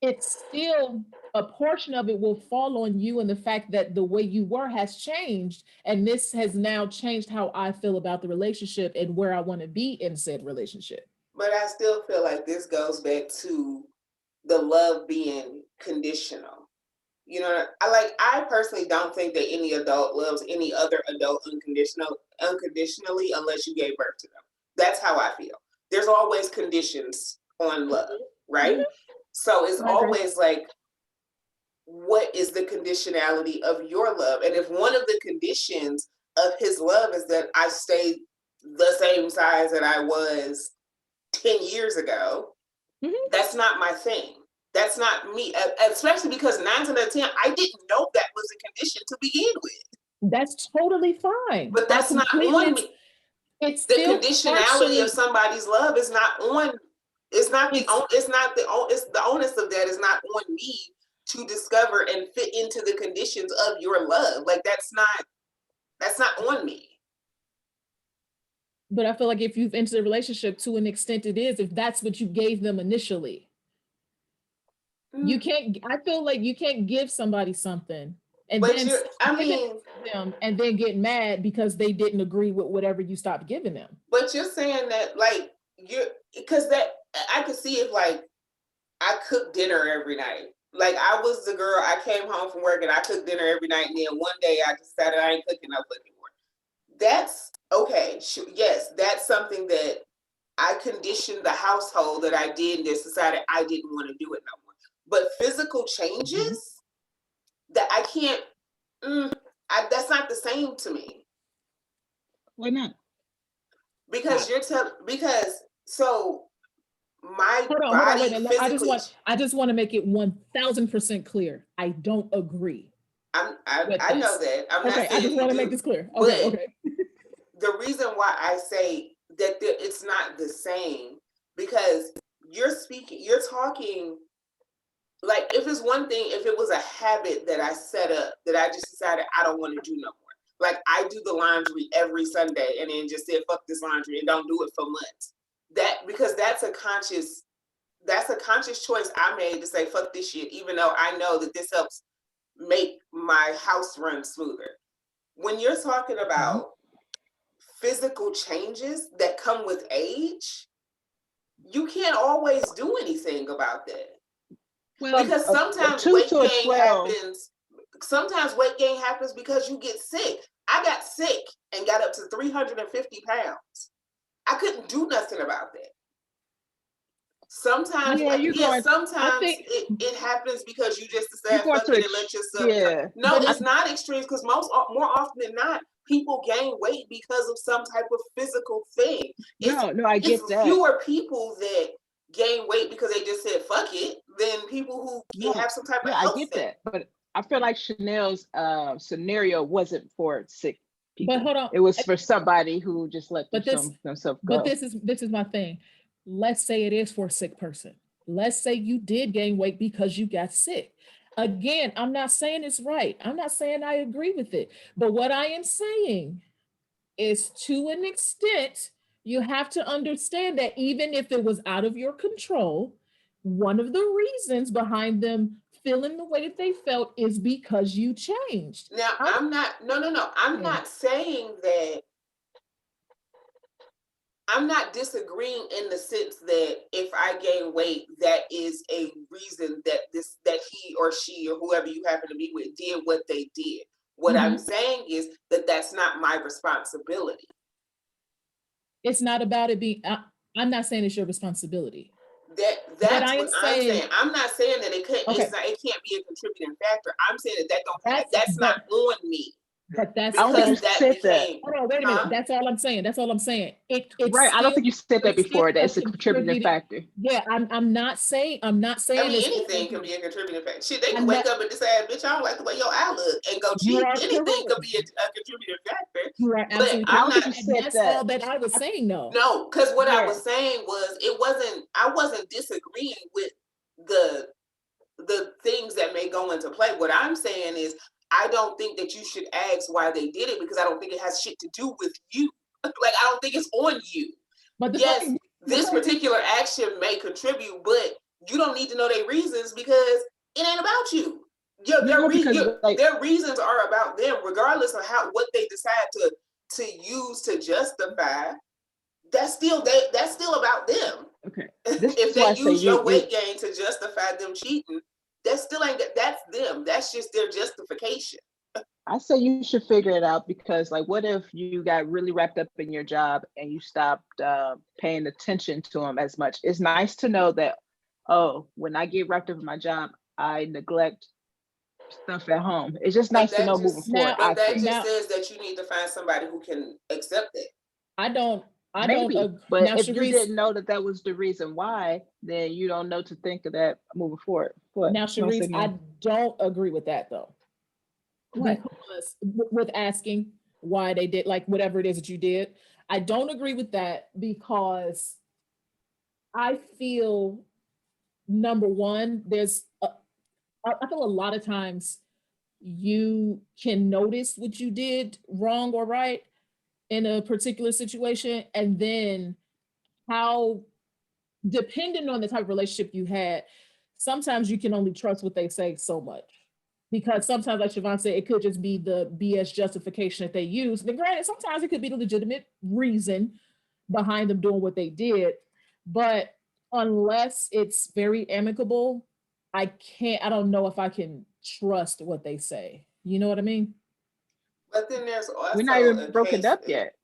it's still a portion of it will fall on you, and the fact that the way you were has changed, and this has now changed how I feel about the relationship and where I want to be in said relationship. But I still feel like this goes back to the love being conditional. You know, I personally don't think that any adult loves any other adult unconditionally unless you gave birth to them. That's how I feel. There's always conditions on love, right? So it's always like, what is the conditionality of your love? And if one of the conditions of his love is that I stay the same size that I was 10 years ago, that's not my thing. That's not me, especially because 9 out of 10, I didn't know that was a condition to begin with. That's totally fine. But that's not on me. It's the conditionality of somebody's love is not on. It's the onus of that is not on me to discover and fit into the conditions of your love. Like that's not on me. But I feel like if you've entered a relationship, to an extent it is, if that's what you gave them initially. You can't, I feel like you can't give somebody something and then them and then get mad because they didn't agree with whatever you stopped giving them. But you're saying that like because that I could see if like I cook dinner every night. Like I was the girl, I came home from work and I cooked dinner every night, and then one day I decided I ain't cooking no fucking more. That's okay. Yes, that's something that I conditioned the household that I did and just decided I didn't want to do it no more. But physical changes that I can't, that's not the same to me. Why not? Because so my body physically. I just want to make it 1000% clear. I don't agree. I know that. I'm not saying I just want to make this clear. Okay. The reason why I say that it's not the same, because you're talking. Like if it's one thing, if it was a habit that I set up that I just decided I don't want to do no more. Like I do the laundry every Sunday and then just said, fuck this laundry and don't do it for months. Because that's a conscious choice I made to say, fuck this shit, even though I know that this helps make my house run smoother. When you're talking about physical changes that come with age, you can't always do anything about that. Well, because sometimes weight gain happens. Sometimes weight gain happens because you get sick. I got sick and got up to 350 pounds. I couldn't do nothing about that. Sometimes, it happens because you just decide fuck it and let yourself. Yeah. No, it's not extremes because more often than not, people gain weight because of some type of physical thing. No, I get that. Fewer people that gain weight because they just said fuck it than people who have some type of health I get that, but I feel like Chanel's scenario wasn't for sick people. But hold on, it was for somebody who just let themselves go. But this is my thing. Let's say it is for a sick person. Let's say you did gain weight because you got sick. Again, I'm not saying it's right. I'm not saying I agree with it. But what I am saying is, to an extent, you have to understand that even if it was out of your control, one of the reasons behind them feeling the way that they felt is because you changed. Now, I'm not saying that. I'm not disagreeing in the sense that if I gain weight, that is a reason that he or she or whoever you happen to be with did what they did. What I'm saying is that that's not my responsibility. It's not about it being. I'm not saying it's your responsibility. That's what I'm saying. I'm not saying that it can't be a contributing factor. I'm saying that's not on me. But that's I don't think you said that. Hold on, wait a minute. That's all I'm saying. It's right. I don't think you said that before. That it's a contributing factor. Yeah, I'm not saying. I mean, anything can be a contributing factor. Shit, they can wake up and decide, bitch, I don't like the way your eye look, and go cheat. Anything could be a contributing factor. You are absolutely. That's all that I was saying, though. No, because what I was saying was I wasn't disagreeing with the things that may go into play. What I'm saying is, I don't think that you should ask why they did it, because I don't think it has shit to do with you. Like, I don't think it's on you. But yes, this particular action may contribute, but you don't need to know their reasons because it ain't about you. Their reasons are about them, regardless of what they decide to use to justify. That's still about them. Okay. If they use your weight gain to justify them cheating, that still ain't, that's them. That's just their justification. I say you should figure it out, because like, what if you got really wrapped up in your job and you stopped paying attention to them as much? It's nice to know that, oh, when I get wrapped up in my job, I neglect stuff at home. It's just nice to know moving forward. But that just says that you need to find somebody who can accept it. I don't. But now, if you didn't know that was the reason why, then you don't know to think of that moving forward. Now, Sharice, I don't agree with that though. What? Because with asking why they did, like, whatever it is that you did, I don't agree with that, because I feel, number one, I feel a lot of times you can notice what you did wrong or right in a particular situation, and then how, depending on the type of relationship you had, sometimes you can only trust what they say so much. Because sometimes, like Siobhan said, it could just be the BS justification that they use. Then granted, sometimes it could be the legitimate reason behind them doing what they did. But unless it's very amicable, I don't know if I can trust what they say. You know what I mean? But then there's also, we're not even broken up yet.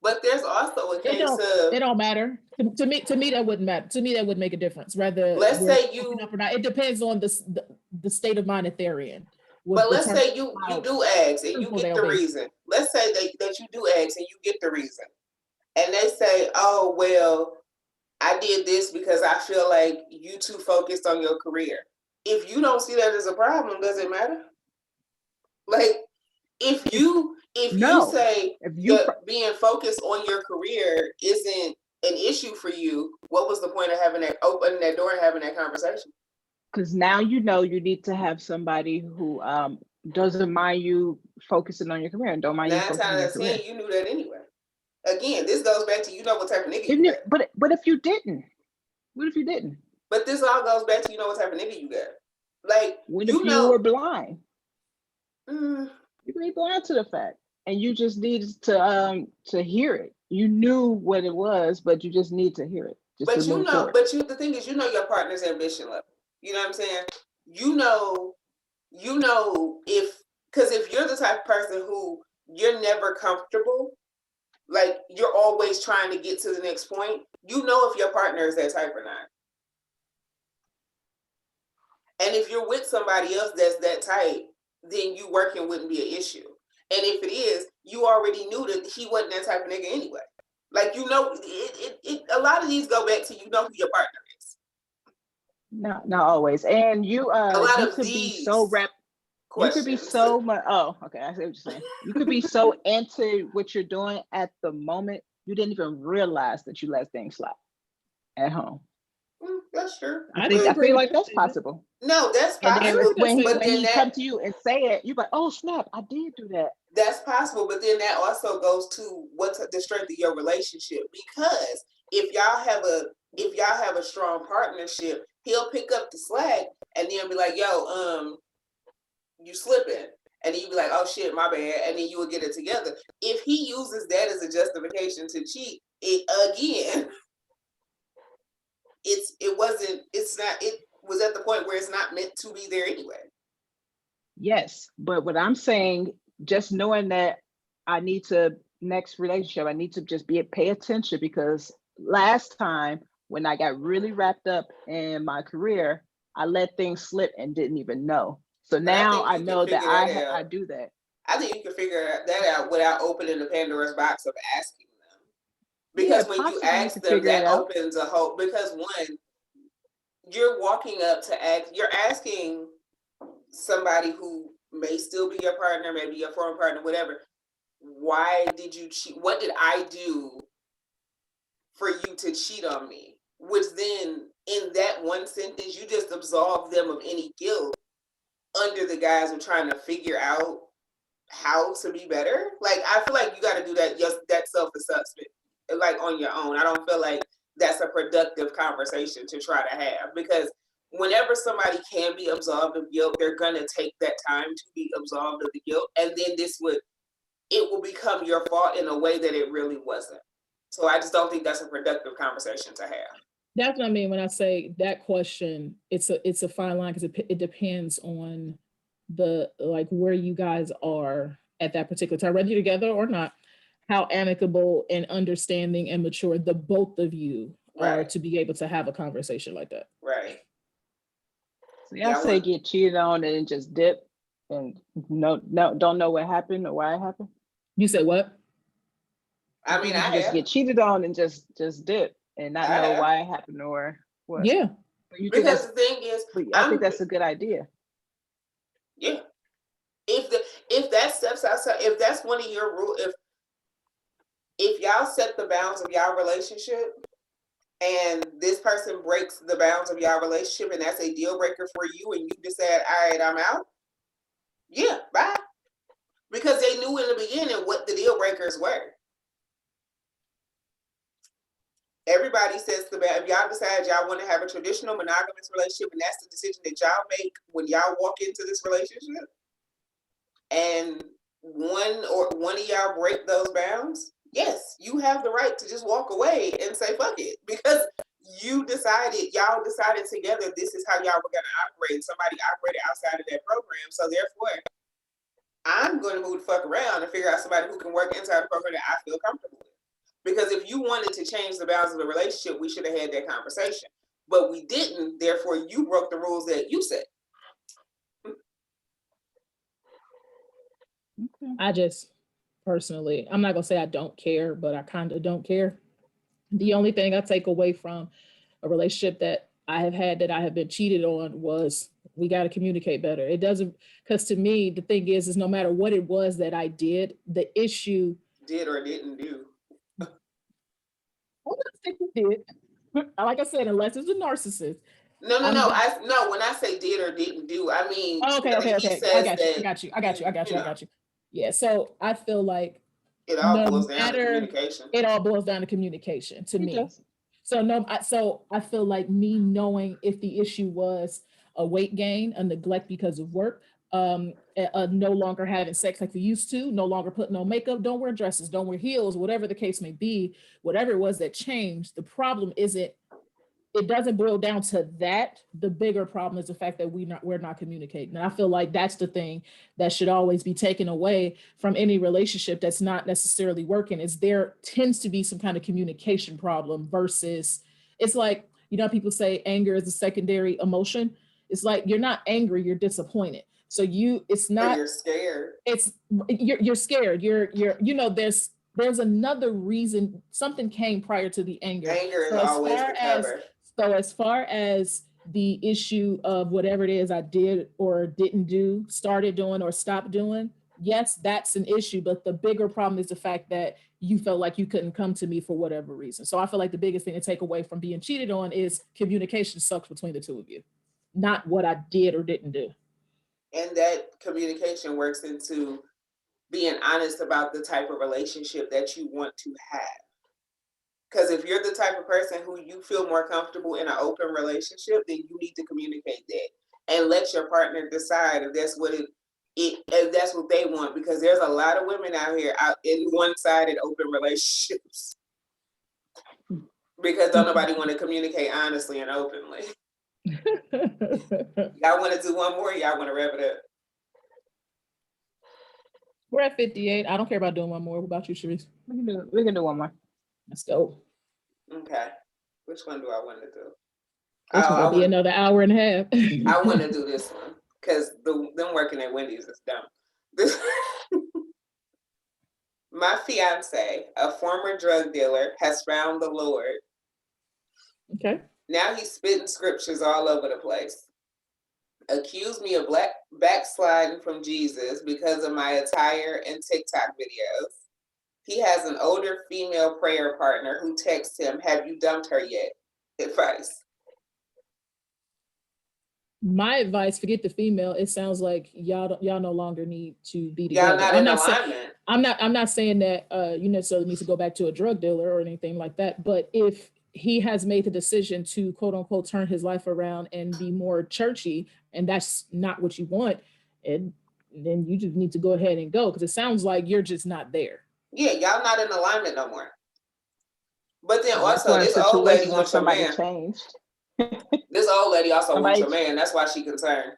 But there's also a case it don't matter. To me, that wouldn't matter. To me, that wouldn't make a difference. Rather, let's say you, it depends on the state of mind that they're in. But let's say you do ask and you get the reason. Let's say that you do ask and you get the reason. And they say, oh, well, I did this because I feel like you too focused on your career. If you don't see that as a problem, does it matter? Like, if you say being focused on your career isn't an issue for you, what was the point of opening that door and having that conversation? Because now you know you need to have somebody who doesn't mind you focusing on your career and don't mind you focusing on your career. You knew that anyway. Again, this goes back to what type of nigga you got. But if you didn't, what if you didn't? But this all goes back to what type of nigga you got. Like, what if you were blind? You can be blind to the fact, and you just needed to hear it. You knew what it was, but you just need to hear it. The thing is, your partner's ambition level. You know what I'm saying? You know if you're the type of person who you're never comfortable, like you're always trying to get to the next point, you know if your partner is that type or not. And if you're with somebody else that's that type, then you working wouldn't be an issue. And if it is, you already knew that he wasn't that type of nigga anyway. Like, a lot of these go back to who your partner is. No, not always. And you could be so wrapped. You could be so much. Oh, okay. I see what you're saying. You could be so into what you're doing at the moment, you didn't even realize that you let things slide at home. That's true. I feel like that's possible. No, that's possible. When he come to you and say it, you're like, oh snap, I did do that. That's possible, but then that also goes to what's the strength of your relationship. Because if y'all have a strong partnership, he'll pick up the slack and then be like, yo, you slipping. And then you be like, oh shit, my bad. And then you will get it together. If he uses that as a justification to cheat, it was at the point where it's not meant to be there anyway. Yes, but what I'm saying, just knowing that next relationship, I need to just pay attention, because last time when I got really wrapped up in my career, I let things slip and didn't even know. So now I know that I do that. I think you can figure that out without opening the Pandora's box of asking them. Because when you ask them, that opens a whole, because one, you're walking up to you're asking somebody who may still be your partner, maybe your former partner, whatever, why did you cheat? What did I do for you to cheat on me? Which then, in that one sentence, you just absolve them of any guilt under the guise of trying to figure out how to be better. Like, I feel like you got to do that self-assessment, like, on your own. I don't feel like that's a productive conversation to try to have, because whenever somebody can be absolved of guilt, they're going to take that time to be absolved of the guilt. And then it will become your fault in a way that it really wasn't. So I just don't think that's a productive conversation to have. That's what I mean when I say that question. It's a fine line because it depends on the like where you guys are at that particular time, whether you're together or not, how amicable and understanding and mature the both of you are to be able to have a conversation like that. Right. So y'all say get cheated on and just dip and don't know what happened or why it happened? You said what? I mean, I just get cheated on and just dip and not know why it happened or what. Yeah. Because the thing is, I think that's a good idea. Yeah. If that steps outside, if that's one of your rules, if y'all set the bounds of y'all relationship and this person breaks the bounds of y'all relationship and that's a deal breaker for you and you decide, all right, I'm out. Yeah, bye. Because they knew in the beginning what the deal breakers were. Everybody says if y'all decide y'all want to have a traditional monogamous relationship and that's the decision that y'all make when y'all walk into this relationship, and one of y'all break those bounds, yes, you have the right to just walk away and say fuck it, because y'all decided together this is how y'all were going to operate. Somebody operated outside of that program, so therefore I'm going to move the fuck around and figure out somebody who can work inside the program that I feel comfortable with. Because if you wanted to change the bounds of the relationship, we should have had that conversation. But we didn't, therefore you broke the rules that you set. I just personally, I'm not gonna say I don't care, but I kind of don't care. The only thing I take away from a relationship that I have had that I have been cheated on was we got to communicate better. It doesn't, because to me, the thing is no matter what it was that I did, the issue did or didn't do. I think you did. Like I said, unless it's a narcissist. No. When I say did or didn't do, I mean. Okay. I got you. Yeah. So I feel like it all boils down to communication. It all boils down to communication to me. So I feel like me knowing if the issue was a weight gain, a neglect because of work, no longer having sex like we used to, no longer putting on makeup, don't wear dresses, don't wear heels, whatever the case may be, whatever it was that changed, the problem isn't, it doesn't boil down to that. The bigger problem is the fact that we're not communicating. And I feel like that's the thing that should always be taken away from any relationship that's not necessarily working, is there tends to be some kind of communication problem versus, it's like, people say anger is a secondary emotion. It's like, you're not angry, you're disappointed. So it's not, you're scared. You're scared. There's another reason. Something came prior to the anger. Anger is always the cover. So as far as the issue of whatever it is I did or didn't do, started doing or stopped doing, yes, that's an issue. But the bigger problem is the fact that you felt like you couldn't come to me for whatever reason. So I feel like the biggest thing to take away from being cheated on is communication sucks between the two of you, not what I did or didn't do. And that communication works into being honest about the type of relationship that you want to have. Because if you're the type of person who you feel more comfortable in an open relationship, then you need to communicate that and let your partner decide if that's what if that's what they want. Because there's a lot of women out here out in one-sided open relationships because don't nobody want to communicate honestly and openly. Y'all want to do one more? Y'all want to wrap it up? We're at 58. I don't care about doing one more. What about you, Sharice? We can do one more. Let's go. Okay. Which one do I want to do? It's gonna be another hour and a half. I want to do this one because them working at Wendy's is dumb. My fiance, a former drug dealer, has found the Lord. Okay. Now he's spitting scriptures all over the place. Accused me of backsliding from Jesus because of my attire and TikTok videos. He has an older female prayer partner who texts him, "Have you dumped her yet?" Advice. My advice, forget the female. It sounds like y'all no longer need to be together. Y'all not in alignment. I'm not saying that you necessarily need to go back to a drug dealer or anything like that. But if he has made the decision to quote unquote turn his life around and be more churchy, and that's not what you want, and then you just need to go ahead and go, because it sounds like you're just not there. Yeah, y'all not in alignment no more. But then also, this old lady wants your man. Changed. This old lady also wants your man. That's why she's concerned.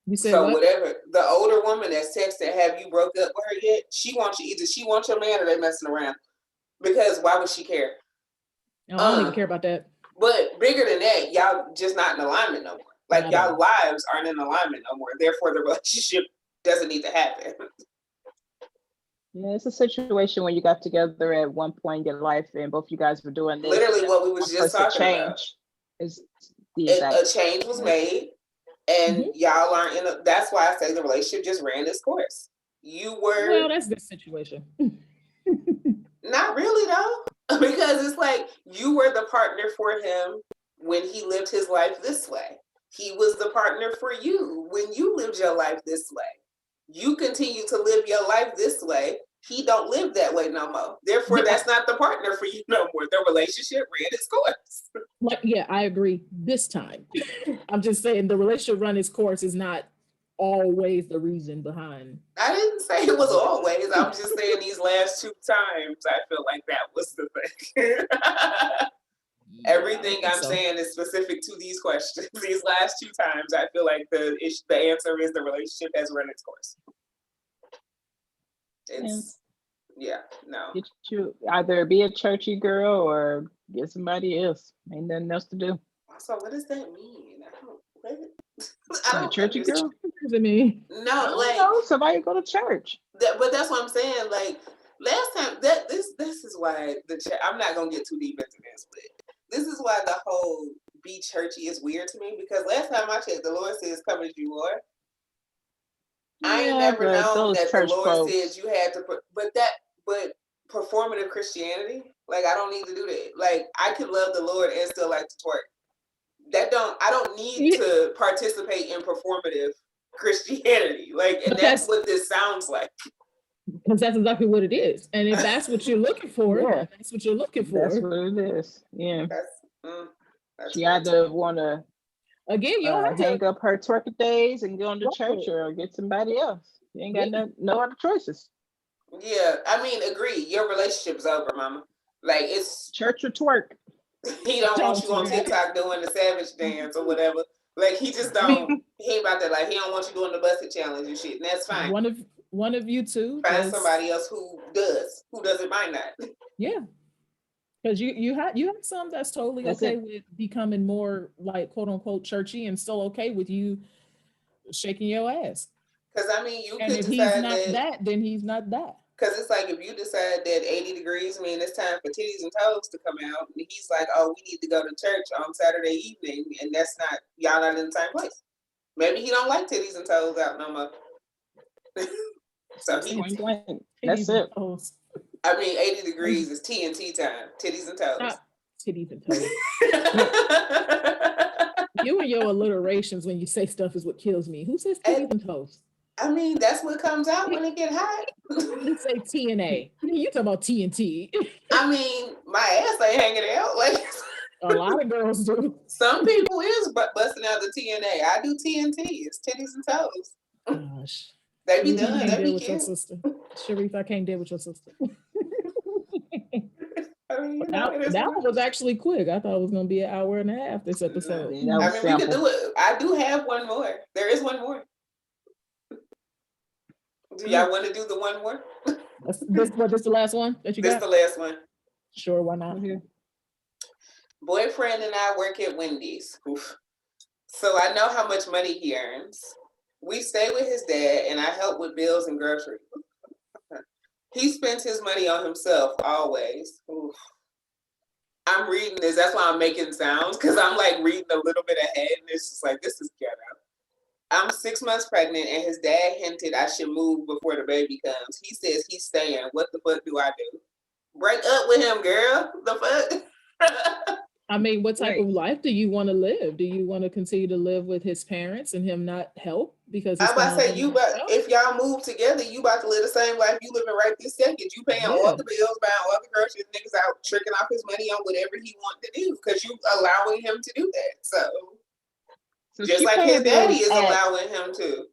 You said so what? Whatever the older woman that's texted, have you broke up with her yet? She wants you. Either she wants your man or they messing around. Because why would she care? No, I don't even care about that. But bigger than that, y'all just not in alignment no more. Like y'all lives aren't in alignment no more. Therefore, the relationship doesn't need to happen. Yeah, it's a situation when you got together at one point in your life and both you guys were doing this. Literally what we was just talking about. Is a change was made and y'all aren't in a, that's why I say the relationship just ran its course. You were. Well, that's this situation. Not really though. Because it's like you were the partner for him when he lived his life this way. He was the partner for you when you lived your life this way. You continue to live your life this way. He don't live that way no more. Therefore, that's not the partner for you no more. The relationship ran its course. Like, yeah, I agree this time. I'm just saying the relationship run its course is not always the reason behind. I didn't say it was always. I'm just saying these last 2 times, I feel like that was the thing. Everything I'm saying is specific to these questions. These last 2 times, I feel like the answer is the relationship has run its course. It's no. Get you either be a churchy girl or get somebody else. Ain't nothing else to do. So what does that mean? I don't churchy girl. What does it mean? No, like somebody go to church. But that's what I'm saying. Like last time, this is why I'm not gonna get too deep into this, but this is why the whole be churchy is weird to me, because last time I checked, the Lord says, "Come as you are." I ain't never known that the Lord says you had to put, but performative Christianity, like I don't need to do that. Like I could love the Lord and still like to twerk. I don't need to participate in performative Christianity. Like, and that's what this sounds like. Because that's exactly what it is. And if that's what you're looking for, that's what you're looking for. That's what it is. Yeah. That's she either want to again, you don't have hang up her twerking days and go into church or get somebody else. You ain't got no other choices. Yeah, I mean, agree. Your relationship's over, mama. Like it's church or twerk. He don't want you on TikTok doing the savage dance or whatever. Like he just don't. He ain't about that. Like he don't want you doing the busted challenge and shit. And that's fine. One of you two find somebody else who doesn't mind that. Yeah, because you have some that's totally okay with becoming more like quote unquote churchy and still okay with you shaking your ass. Because I mean, you and could if decide he's not that, then he's not that. Because it's like if you decide that 80 degrees mean it's time for titties and toes to come out, and he's like, "Oh, we need to go to church on Saturday evening," and that's not y'all not in the same place. Maybe he don't like titties and toes out no more. So that's it. I mean, 80 degrees is TNT time. Titties and toes. Titties and toes. You and your alliterations when you say stuff is what kills me. Who says titties and toes? I mean, that's what comes out when it get hot. You say TNA. You talking about TNT. I mean, my ass ain't hanging out. Like a lot of girls do. Some people is busting out the TNA. I do TNT. It's titties and toes. Gosh. They be done. They be with your sister. Sharif, I can't deal with your sister. I mean, that one was actually quick. I thought it was going to be an hour and a half this episode. I mean, we could do it. I do have one more. There is one more. Do y'all want to do the one more? This the last one that you got? This the last one. Sure, why not? Mm-hmm. Boyfriend and I work at Wendy's. Oof. So I know how much money he earns. We stay with his dad and I help with bills and groceries. He spends his money on himself always. Oof. I'm reading this. That's why I'm making sounds, because I'm like reading a little bit ahead and it's just like, this is ghetto. I'm 6 months pregnant and his dad hinted I should move before the baby comes. He says he's staying. What the fuck do I do? Break up with him, girl. The fuck? I mean, what type of life do you want to live? Do you want to continue to live with his parents and him not help? Because I'm about to say, if y'all move together, you about to live the same life you living right this second. You paying all the bills, buying all the groceries, niggas out tricking off his money on whatever he want to do because you allowing him to do that. So just like his daddy is allowing him to.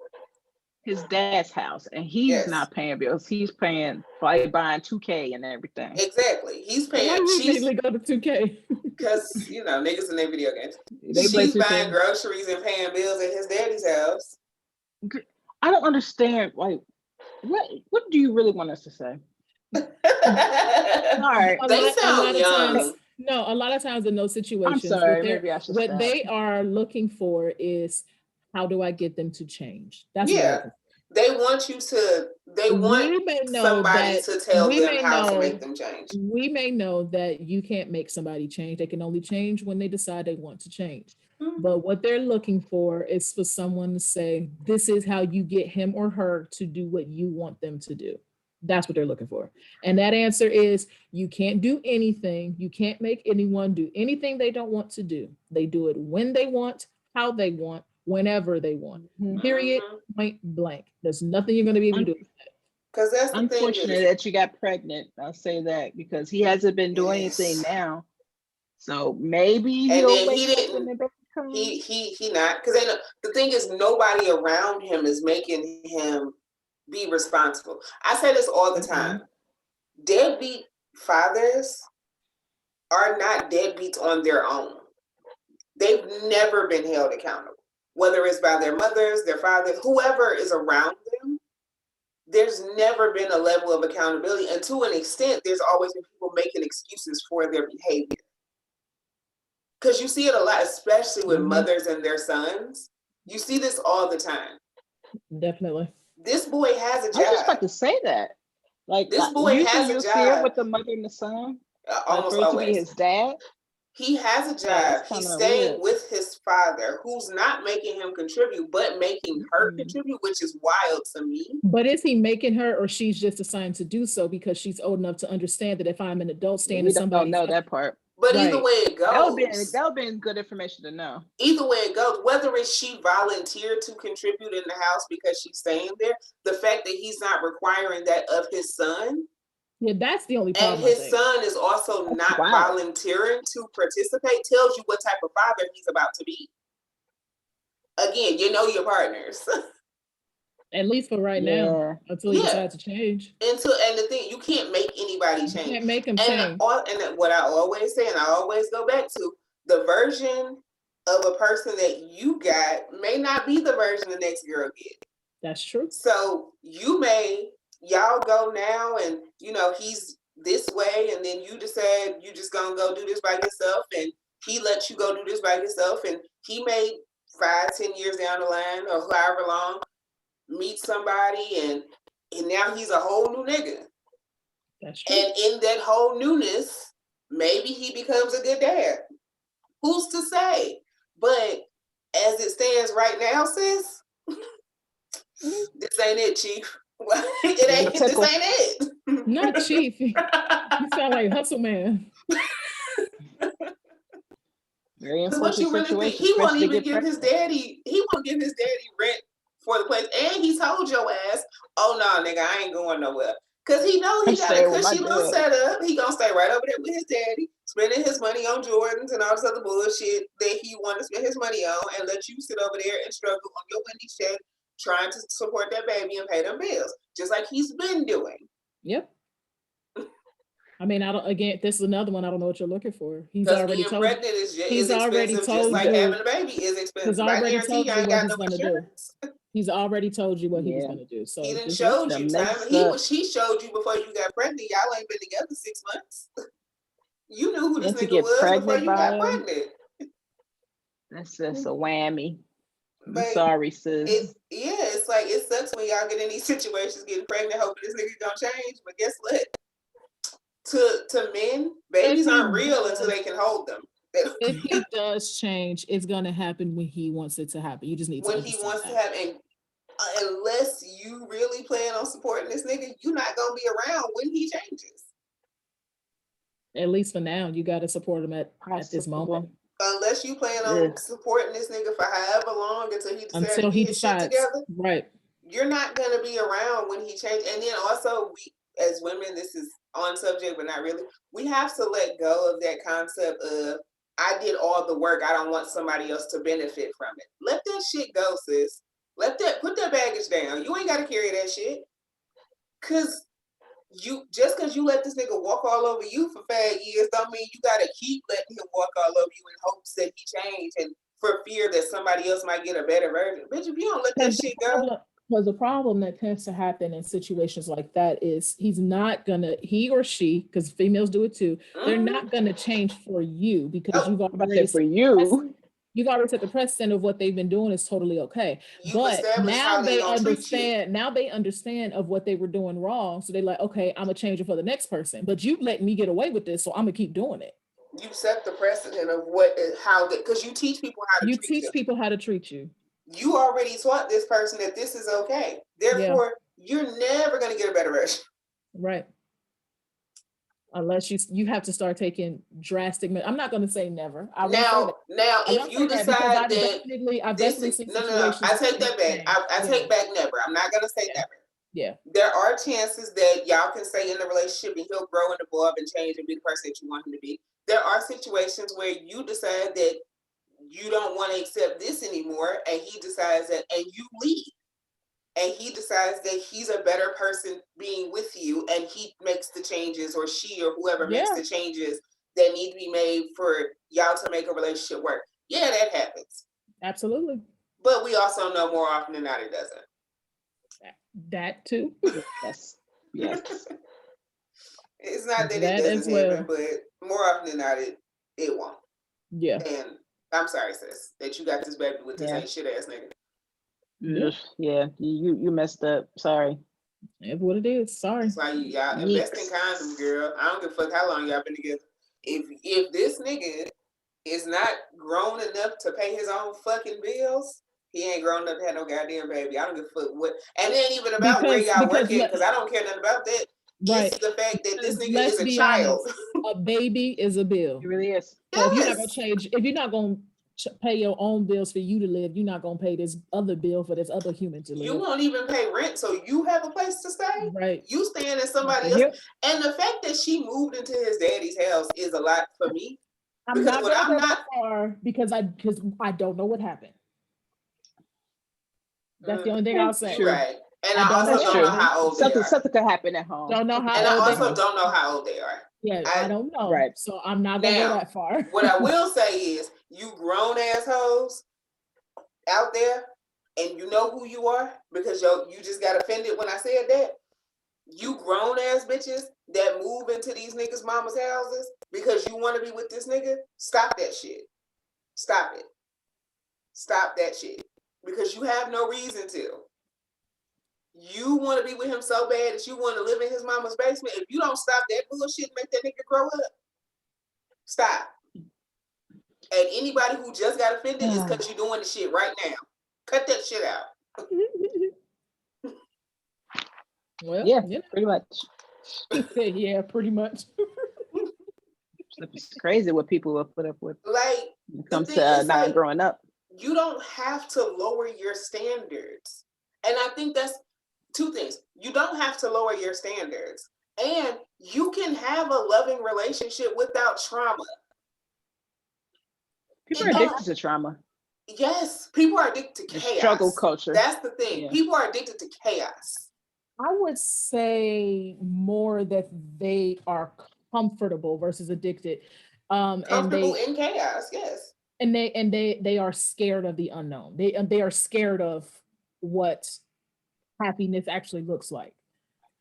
his dad's house, and he's not paying bills. He's paying, probably buying 2K and everything. Exactly. He's paying. Why you immediately go to 2K? Because, you know, niggas in their video games. She's buying groceries and paying bills at his daddy's house. I don't understand. Like, what do you really want us to say? All right. They sound young. No, a lot of times in those situations, I'm sorry, maybe I should what stop. they are looking for is, how do I get them to change? That's they want you to. They want somebody to tell them how to make them change. We may know that you can't make somebody change. They can only change when they decide they want to change. Mm-hmm. But what they're looking for is for someone to say, this is how you get him or her to do what you want them to do. That's what they're looking for. And that answer is, you can't do anything. You can't make anyone do anything they don't want to do. They do it when they want, how they want, whenever they want. Mm-hmm. Period. Point blank. There's nothing you're going to be able to do with that. Because that's the unfortunate thing that you got pregnant. I'll say that, because he hasn't been doing anything now. So maybe he'll wake up when the baby comes. He not, because the thing is, nobody around him is making him be responsible. I say this all the time. Deadbeat fathers are not deadbeats on their own. They've never been held accountable, whether it's by their mothers, their fathers, whoever is around them. There's never been a level of accountability, and to an extent, there's always been people making excuses for their behavior. Because you see it a lot, especially with mothers and their sons. You see this all the time. Definitely. This boy has a job. I was just about to say that. Like, this boy has a job. See it with the mother and the son. Almost always. To be his dad. He has a job. He's staying with his father, who's not making him contribute, but making her contribute, which is wild to me. But is he making her, or she's just assigned to do so because she's old enough to understand that if I'm an adult standing, somebody don't know that part. But either way it goes, that would be good information to know. Either way it goes, whether it's she volunteered to contribute in the house because she's staying there, the fact that he's not requiring that of his son. Yeah, that's the only problem. And his son is also not volunteering to participate, tells you what type of father he's about to be. Again, you know your partners. At least for right now, until you decide to change. And the thing, you can't make anybody change. You can't make them change. And what I always say, and I always go back to, the version of a person that you got may not be the version the next girl gets. That's true. So y'all go now, and he's this way, and then you decide you just gonna go do this by yourself, and he lets you go do this by yourself, and he may 5-10 years down the line, or however long, meet somebody, and now he's a whole new nigga. That's true. And in that whole newness, maybe he becomes a good dad. Who's to say? But as it stands right now, sis, this ain't it, Chief. This ain't it. Not Chief. You sound like Hustle Man. Very important. What you really think? He won't even give his daddy. He won't give his daddy rent for the place, and he told your ass, "Oh no, nigga, I ain't going nowhere." Cause he knows he got a cushy little setup. He gonna stay right over there with his daddy, spending his money on Jordans and all this other bullshit that he want to spend his money on, and let you sit over there and struggle on your Wendy's check, trying to support that baby and pay them bills, just like he's been doing. Yep. I mean, this is another one. I don't know what you're looking for. He's already told you. He's already told you. Like having a baby is expensive. He's already told you what he's going to do. He's already told you what he was going to do. So he didn't show you time. He showed you before you got pregnant. Y'all ain't been together 6 months. You knew who this nigga was before you got pregnant. That's just a whammy. I'm sorry, sis. It's like, it sucks when y'all get in these situations, getting pregnant, hoping this nigga gonna change. But guess what? To men, babies aren't real until they can hold them. If he does change, it's gonna happen when he wants it to happen. You just need to when he wants to happen. Unless you really plan on supporting this nigga, you're not gonna be around when he changes. At least for now, you got to support him at this moment. Unless you plan on supporting this nigga for however long until he decides to get his shit together, right? You're not gonna be around when he changes. And then also, we as women, this is on subject, but not really. We have to let go of that concept of, I did all the work, I don't want somebody else to benefit from it. Let that shit go, sis. Put that baggage down. You ain't gotta carry that shit. Cause because you let this nigga walk all over you for 5 years, don't mean you gotta keep letting him walk all over you in hopes that he change and for fear that somebody else might get a better version. Bitch, if you don't let that shit go. Because the problem that tends to happen in situations like that is he or she, because females do it too, they're not gonna change for you because you've already for you. You've already set the precedent of what they've been doing is totally okay. But now they understand. Now they understand of what they were doing wrong. So they're like, okay, I'm gonna change it for the next person. But you let me get away with this, so I'm gonna keep doing it. You set the precedent of because you teach people how to treat you. You teach people how to treat you. You already taught this person that this is okay. Therefore, you're never gonna get a better version. Right. Unless you have to start taking drastic. I'm not going to say never. Now, if you decide that I've definitely seen situations. I take that back. I take back never. I'm not going to say never. Yeah. There are chances that y'all can stay in the relationship and he'll grow and evolve and change and be the person that you want him to be. There are situations where you decide that you don't want to accept this anymore, and he decides that, and you leave. And he decides that he's a better person being with you, and he makes the changes, or she or whoever makes the changes that need to be made for y'all to make a relationship work. Yeah, that happens. Absolutely. But we also know more often than not it doesn't. That too. Yes. Yes. It's not that it doesn't happen, but more often than not it won't. Yeah. And I'm sorry, sis, that you got this baby with this ain't shit ass nigga. Yeah, you messed up. Sorry. That's what it is. Sorry. That's why y'all invest in condoms, girl. I don't give a fuck how long y'all been together. If this nigga is not grown enough to pay his own fucking bills, he ain't grown up to have no goddamn baby. I don't give a fuck what. And it ain't even about where y'all working, because I don't care nothing about that. Right. It's the fact that this nigga is a child. Honest, a baby is a bill. It really is. So if you're not gonna change, if you're not gonna pay your own bills for you to live, you're not gonna pay this other bill for this other human to live. You won't even pay rent, so you have a place to stay. Right. You staying in somebody else. And the fact that she moved into his daddy's house is a lot for me. I'm not gonna go that far because I don't know what happened. That's the only thing I'll say. Right. And I also don't know how old they are. Something could happen at home. Don't know how and I also don't know how old they are. Yeah, I don't know. Right. So I'm not gonna go that far. What I will say is, you grown assholes out there, and you know who you are because you just got offended when I said that. You grown ass bitches that move into these niggas' mama's houses because you want to be with this nigga. Stop that shit. Stop it. Stop that shit because you have no reason to. You want to be with him so bad that you want to live in his mama's basement. If you don't stop that bullshit, make that nigga grow up. Stop. And anybody who just got offended is because you're doing the shit right now. Cut that shit out. Well, yeah, pretty much. Yeah, pretty much. It's crazy what people will put up with. Like, when it comes to not growing up. You don't have to lower your standards. And I think that's two things. You don't have to lower your standards. And you can have a loving relationship without trauma. People are addicted to trauma. Yes, people are addicted to chaos. Struggle culture. That's the thing. Yeah. People are addicted to chaos. I would say more that they are comfortable versus addicted. Comfortable in chaos, yes. And they are scared of the unknown. They are scared of what happiness actually looks like.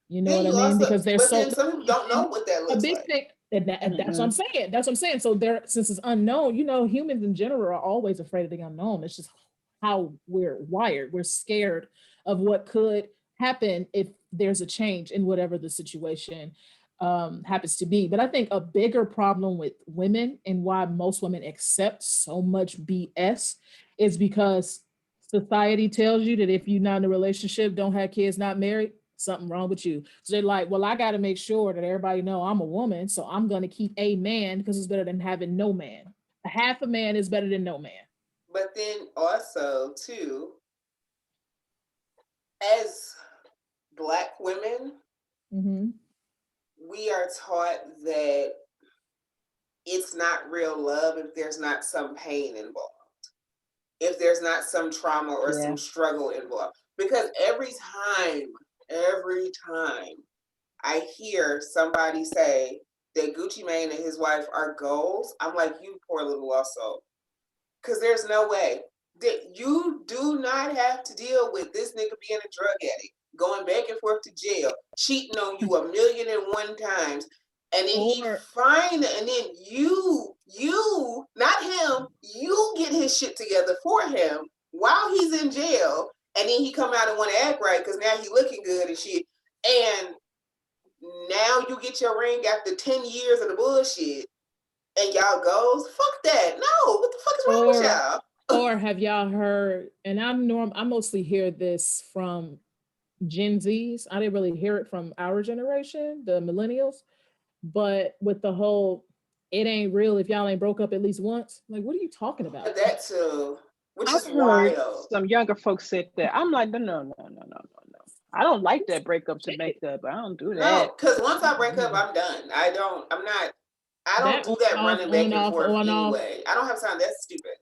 You know what I mean? Because there's some people don't know what that looks like. Thing, and that's what I'm saying. That's what I'm saying. So since it's unknown, humans in general are always afraid of the unknown. It's just how we're wired. We're scared of what could happen if there's a change in whatever the situation happens to be. But I think a bigger problem with women and why most women accept so much BS is because society tells you that if you're not in a relationship, don't have kids, not married, something wrong with you. So they're like, well, I got to make sure that everybody know I'm a woman, so I'm going to keep a man because it's better than having no man. A half a man is better than no man. But then also, too, as Black women, we are taught that it's not real love if there's not some pain involved. if there's not some trauma or some struggle involved. Because every time I hear somebody say that Gucci Mane and his wife are goals, I'm like, you poor little lost soul. Because there's no way that you do not have to deal with this nigga being a drug addict, going back and forth to jail, cheating on you 1,000,001 times, and then he find, and then you, not him, you get his shit together for him while he's in jail, and then he come out and want to act right because now he looking good and shit, and now you get your ring after 10 years of the bullshit, and y'all goes, fuck that. No, what the fuck is wrong with y'all? Or have y'all heard, and I mostly hear this from Gen Zs. I didn't really hear it from our generation, the millennials, but with the whole, it ain't real if y'all ain't broke up at least once. Like, what are you talking about? That too, which is wild. Some younger folks said that. I'm like, no. I don't like that breakup to make up. I don't do that. No, because once I break up, I'm done. I don't do that running back and forth anyway. I don't have time. That's stupid.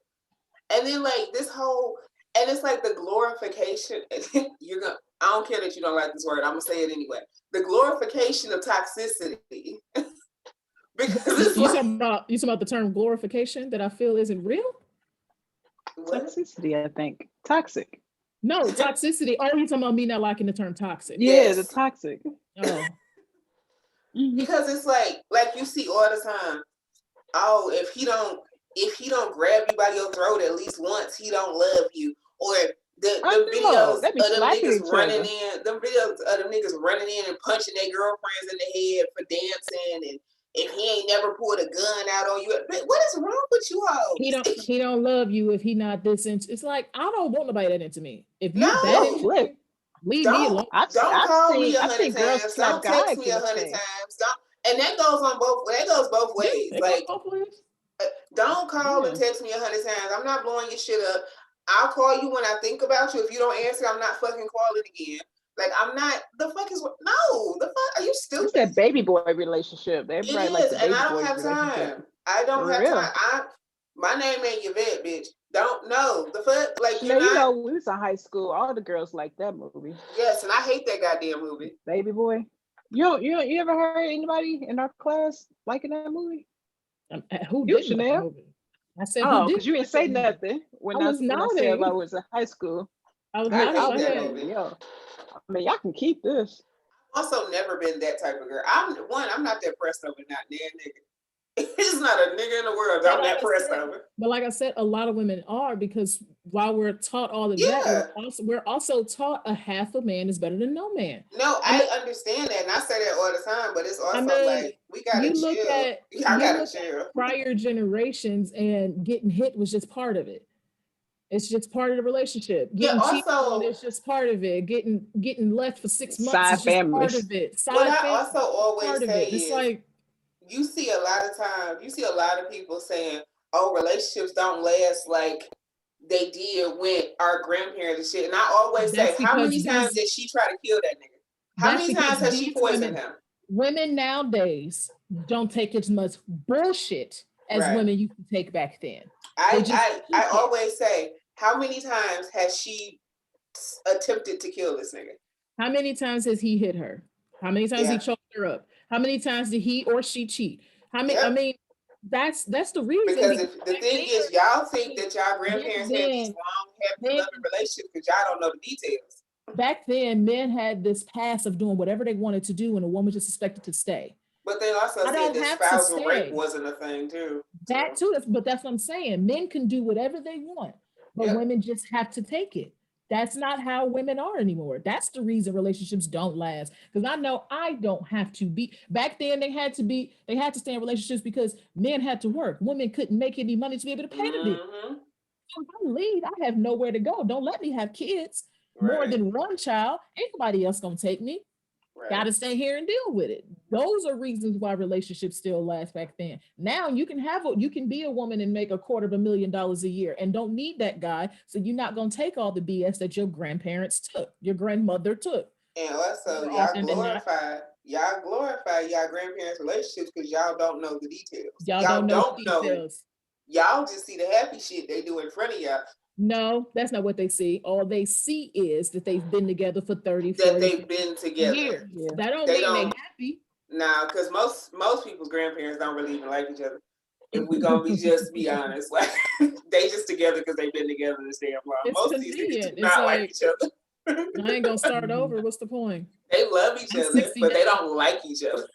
And then like this whole, and it's like the glorification. I don't care that you don't like this word. I'm gonna say it anyway. The glorification of toxicity. Because it's you talking about the term glorification that I feel isn't real? What? Toxicity, I think. Toxic. No, toxicity. Oh, you talking about me not liking the term toxic? Yeah, the toxic. Oh. Because it's like you see all the time. Oh, if he don't grab you by your throat at least once, he don't love you. Or the videos of them niggas running in, and punching their girlfriends in the head for dancing, and if he ain't never pulled a gun out on you, what is wrong with you all? He don't love you if he not this into. It's like, I don't want nobody that into me. If you that into me, leave me alone. Don't call me 100 times. Don't text me 100 times. And that goes both ways. Like, don't call and text me 100 times. I'm not blowing your shit up. I'll call you when I think about you. If you don't answer, I'm not fucking calling again. Like, I'm not. The fuck is no? The fuck are you stupid? It's that baby boy relationship. Everybody it is, and I don't have time. I don't have time. My name ain't Yvette, bitch. Don't know the fuck. Like, you know, we was in high school. All the girls like that movie. Yes, and I hate that goddamn movie. Baby boy. You ever heard anybody in our class liking that movie? Who did Chanel? I said, because you didn't say nothing when I said I was in high school. I hate that movie. Yo, I mean, y'all can keep this. I've also never been that type of girl. I'm not that pressed over not that nigga. It's not a nigga in the world I'm that pressed over. But like I said, a lot of women are, because while we're taught all of that, we're also taught a half a man is better than no man. No, I understand that, and I say that all the time. But it's also like we gotta chill. I gotta chill. Prior generations, and getting hit was just part of it. It's just part of the relationship. Getting cheated on is just part of it. Getting left for 6 months is just part of it. What I also always say is, like, you see a lot of people saying, oh, relationships don't last like they did with our grandparents and shit. And I always say, how many times did she try to kill that nigga? How many times has she poisoned him? Women nowadays don't take as much bullshit as women used to take back then. I always say, how many times has she attempted to kill this nigga? How many times has he hit her? How many times he choked her up? How many times did he or she cheat? How many? I mean, that's the reason. Because the thing is, y'all think that y'all grandparents had these long, happy, loving relationships because y'all don't know the details. Back then, men had this past of doing whatever they wanted to do, and a woman just expected to stay. But they also said that spousal rape wasn't a thing too. That too, but that's what I'm saying. Men can do whatever they want, but women just have to take it. That's not how women are anymore. That's the reason relationships don't last. Because I know I don't have to be. Back then, they had to stay in relationships because men had to work. Women couldn't make any money to be able to pay the bill. So if I leave, I have nowhere to go. Don't let me have kids. More than one child. Ain't nobody else gonna take me. Got to stay here and deal with it. Those are reasons why relationships still last back then. Now you can be a woman and make $250,000 a year and don't need that guy. So you're not going to take all the BS that your grandparents took, your grandmother took. And also y'all glorify y'all grandparents' relationships because y'all don't know the details. Y'all don't know the details. Y'all just see the happy shit they do in front of y'all. No, that's not what they see. All they see is that they've been together for 30, that 40 they've been together. years. Yeah. That don't They mean don't- they happy. Nah, because most people's grandparents don't really even like each other. If we're gonna be honest, like they just together because they've been together this damn long. It's Most of these convenient. niggas do It's not like like- each other. I ain't gonna start over. What's the point? They love each I'm other, 60 but they now. don't like each other.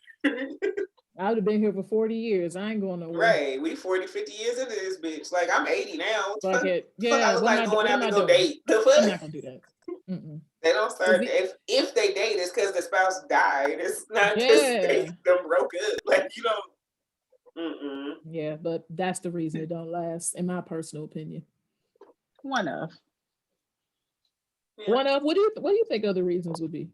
I would have been here for 40 years. I ain't going nowhere. Right, we 40, 50 years into this bitch. Like I'm 80 now. What the Fuck fuck? it. Fuck, I Yeah, look what like am I going what out am to I go doing? date. The I'm fuck? not gonna do that. Mm-mm. They don't start Is if they date, it's because the spouse died. It's not because they Yeah. them broke up. Like you don't. Mm-mm. Yeah, but that's the reason it don't last, in my personal opinion. One of. Yeah. One of what do you think other reasons would be?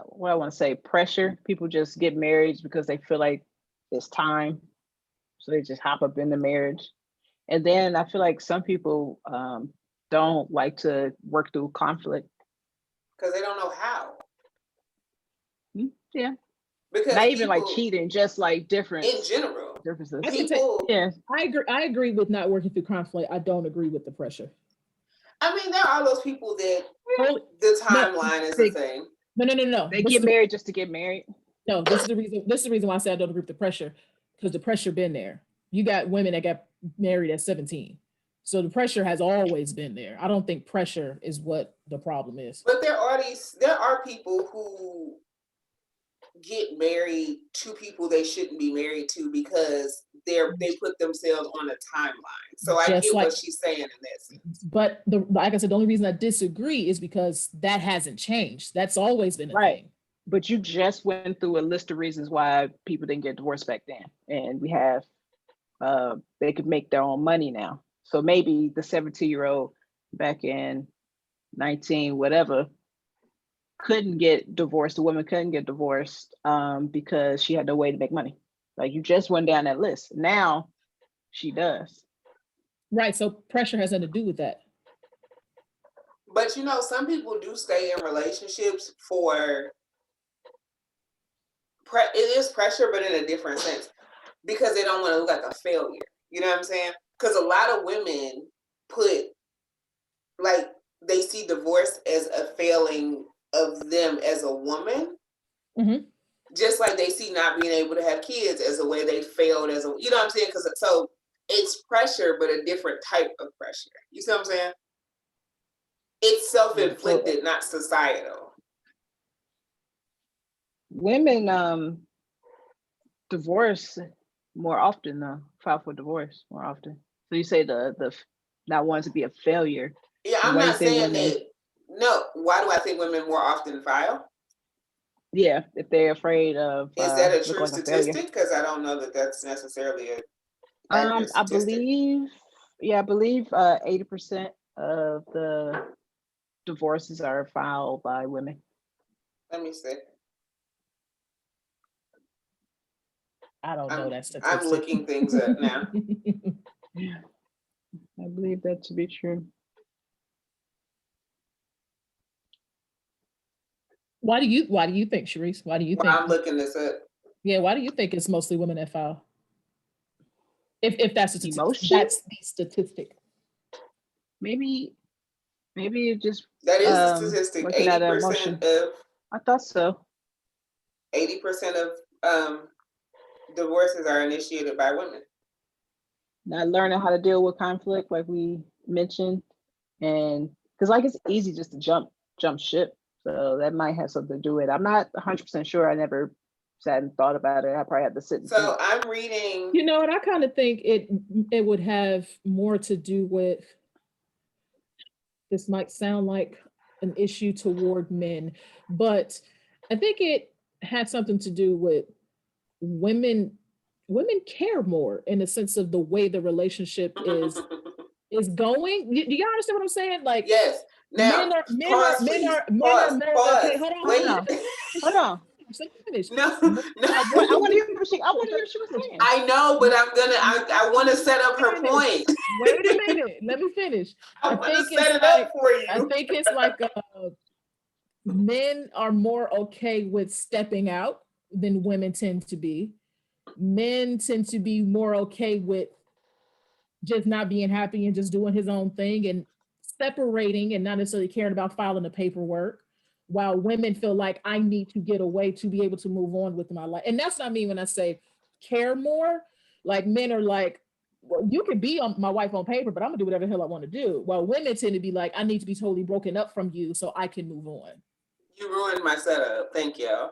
What I want to say, pressure. People just get married because they feel like it's time, so they just hop up in the marriage. And then I feel like some people don't like to work through conflict. Because they don't know how. Yeah, Because not even like people- cheating, just like different in general. differences. I can People, Yeah, I agree with not working through conflict. I don't agree with the pressure. I mean, there are those people that Only- the timeline is a thing. No. they This get is married just to get married. No, this is the reason. This is the reason why I said I don't agree with the pressure, because the pressure been there. You got women that got married at 17, so the pressure has always been there. I don't think pressure is what the problem is. But there are people who get married to people they shouldn't be married to because they put themselves on a timeline. So I Just get like- what she's saying in that sense. But like I said, the only reason I disagree is because that hasn't changed. That's always been a Right. thing. But you just went through a list of reasons why people didn't get divorced back then, and we have they could make their own money now. So maybe the 17-year-old back in 19 whatever couldn't get divorced. The woman couldn't get divorced because she had no way to make money. Like you just went down that list. Now she does. Right. So pressure has nothing to do with that. But you know, some people do stay in relationships for it is pressure, but in a different sense, because they don't want to look like a failure. You know what I'm saying? Because a lot of women they see divorce as a failing of them as a woman. Mhm. Just like they see not being able to have kids as a way they failed as a, you know what I'm saying? So it's pressure, but a different type of pressure. You see what I'm saying? It's self-inflicted, not societal. Women divorce more often though, file for divorce more often. So you say the not wanting to be a failure. Yeah, I'm Why you not think saying women- that. No, why do I think women more often file? Yeah, if they're afraid of Is that a look true like a failure. statistic? Because I don't know that that's necessarily a accurate I statistic. believe 80% of the divorces are filed by women. Let me see. I don't know that statistic. I'm looking things up now. Yeah, I believe that to be true. Why do you think, Sharice? Why do you think? I'm looking this up. Yeah, why do you think it's mostly women that file? If that's the Emotion? that's the statistic. Maybe it just That is a statistic. looking at emotion. 80% of I thought so. 80% of divorces are initiated by women. Not learning how to deal with conflict, like we mentioned, and because like it's easy just to jump ship, so that might have something to do with it. I'm not 100% sure. I never sat and thought about it. I probably had to sit and So think. I'm reading. You know, and I kind of think it would have more to do with, this might sound like an issue toward men, but I think it had something to do with women care more in the sense of the way the relationship is going. Do y'all understand what I'm saying? Like, Yes. Now, men pause, are please. more Pause. okay, hold on. Hold on. Let me finish. No, I no. want to hear what she was saying. I know, but I want to set up her point. Wait a minute. Let me finish. I I want to think set it's it up like- for you. I think it's like men are more okay with stepping out than women tend to be. Men tend to be more okay with just not being happy and just doing his own thing and separating and not necessarily caring about filing the paperwork, while women feel like I need to get away to be able to move on with my life. And that's what I mean when I say care more. Like men are like, well, you can be on my wife on paper, but I'm gonna do whatever the hell I want to do. While women tend to be like, I need to be totally broken up from you so I can move on. You ruined my setup. Thank you.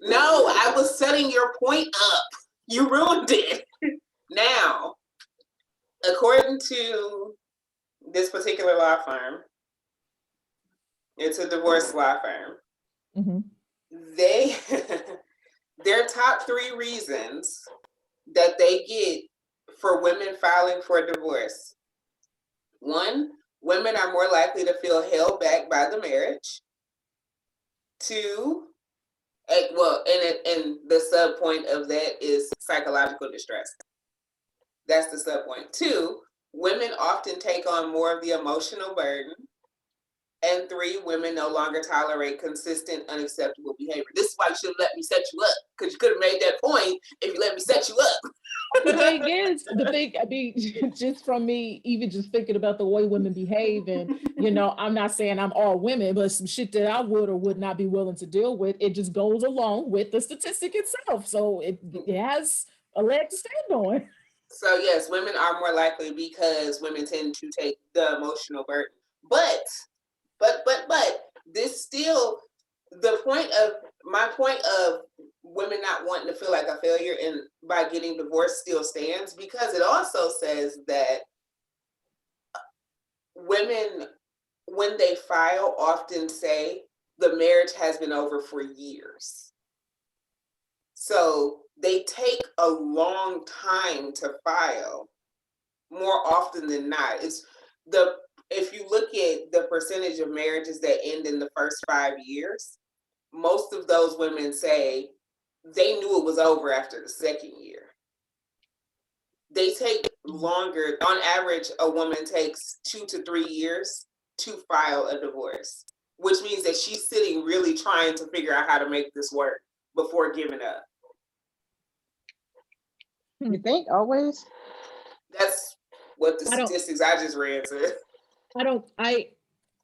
No, I was setting your point up. You ruined it. Now, according to this particular law firm, it's a divorce law firm. Mm-hmm. Their top 3 reasons that they get for women filing for divorce. 1, women are more likely to feel held back by the marriage. 2, and the sub point of that is psychological distress. That's the sub point. 2, women often take on more of the emotional burden. And 3, women no longer tolerate consistent, unacceptable behavior. This is why you should have let me set you up, because you could have made that point if you let me set you up. The thing, I mean, just from me, even just thinking about the way women behave, and, you know, I'm not saying I'm all women, but some shit that I would or would not be willing to deal with, it just goes along with the statistic itself. So it has a leg to stand on. So yes, women are more likely because women tend to take the emotional burden. But this still, my point of women not wanting to feel like a failure and by getting divorced still stands, because it also says that women, when they file, often say the marriage has been over for years. So they take a long time to file more often than not. If you look at the percentage of marriages that end in the first 5 years, most of those women say they knew it was over after the second year. They take longer. On average, a woman takes 2 to 3 years to file a divorce, which means that she's sitting really trying to figure out how to make this work before giving up. You think always? That's what the statistics I just read said.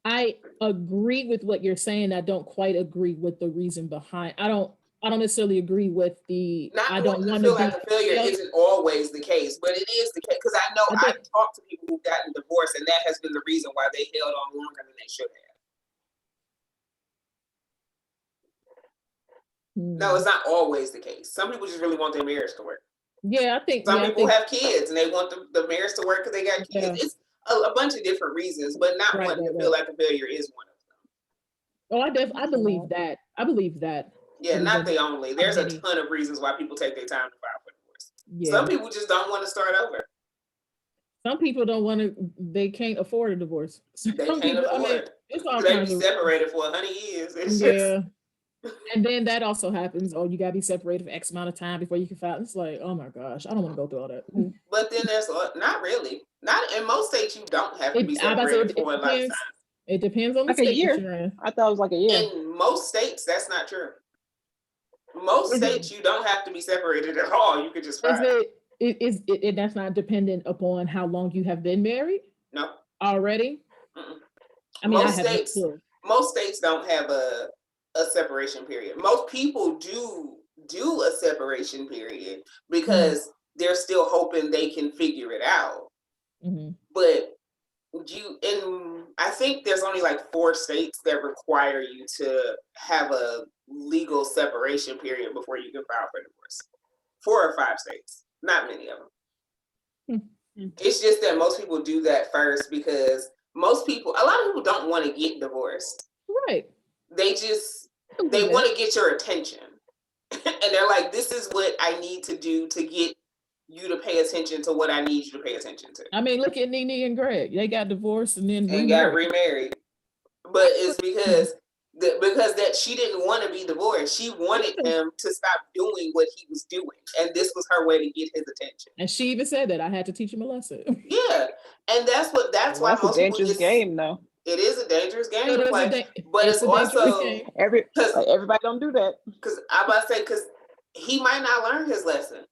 I agree with what you're saying. I don't quite agree with the reason behind. I don't necessarily agree with the. I don't want to feel like a failure isn't always the case, but it is the case, because I know I've talked to people who've gotten divorced, and that has been the reason why they held on longer than they should have. No, it's not always the case. Some people just really want their marriage to work. Yeah, I think some people have kids and they want the marriage to work because they got kids. Yeah. It's a bunch of different reasons, but not wanting to feel like a failure is one of them. Oh, I believe that. I believe that. Yeah, not the only. There's a ton of reasons why people take their time to file for divorce. Yeah. Some people just don't want to start over. Some people don't want to. They can't afford a divorce. They can't afford it. It's all they be separated for 100 years. It's just... And then that also happens. Oh, you gotta be separated for X amount of time before you can file. It's like, oh my gosh, I don't want to go through all that. But then there's not really. Not in most states. You don't have to be separated for a lifetime. It depends on the state you're in. I thought it was like a year. In most states, that's not true. Most states, you don't have to be separated at all. You could just file. That's not dependent upon how long you have been married? No. Already? Mm-mm. I mean, most states don't have a separation period. Most people do a separation period because they're still hoping they can figure it out. Mm-hmm. But I think there's only like 4 states that require you to have a legal separation period before you can file for divorce. 4 or 5 states, not many of them. Mm-hmm. It's just that most people do that first because a lot of people don't want to get divorced. Right. They want to get your attention. And they're like, this is what I need to do to get you to pay attention to what I need you to pay attention to. I mean, look at Nene and Greg. They got divorced and then got remarried. But it's because that she didn't want to be divorced. She wanted him to stop doing what he was doing. And this was her way to get his attention. And she even said that I had to teach him a lesson. Yeah. And that's why most a dangerous game though. It is a dangerous game to play, but it's also everybody don't do that. Because I'm about to say, because he might not learn his lesson,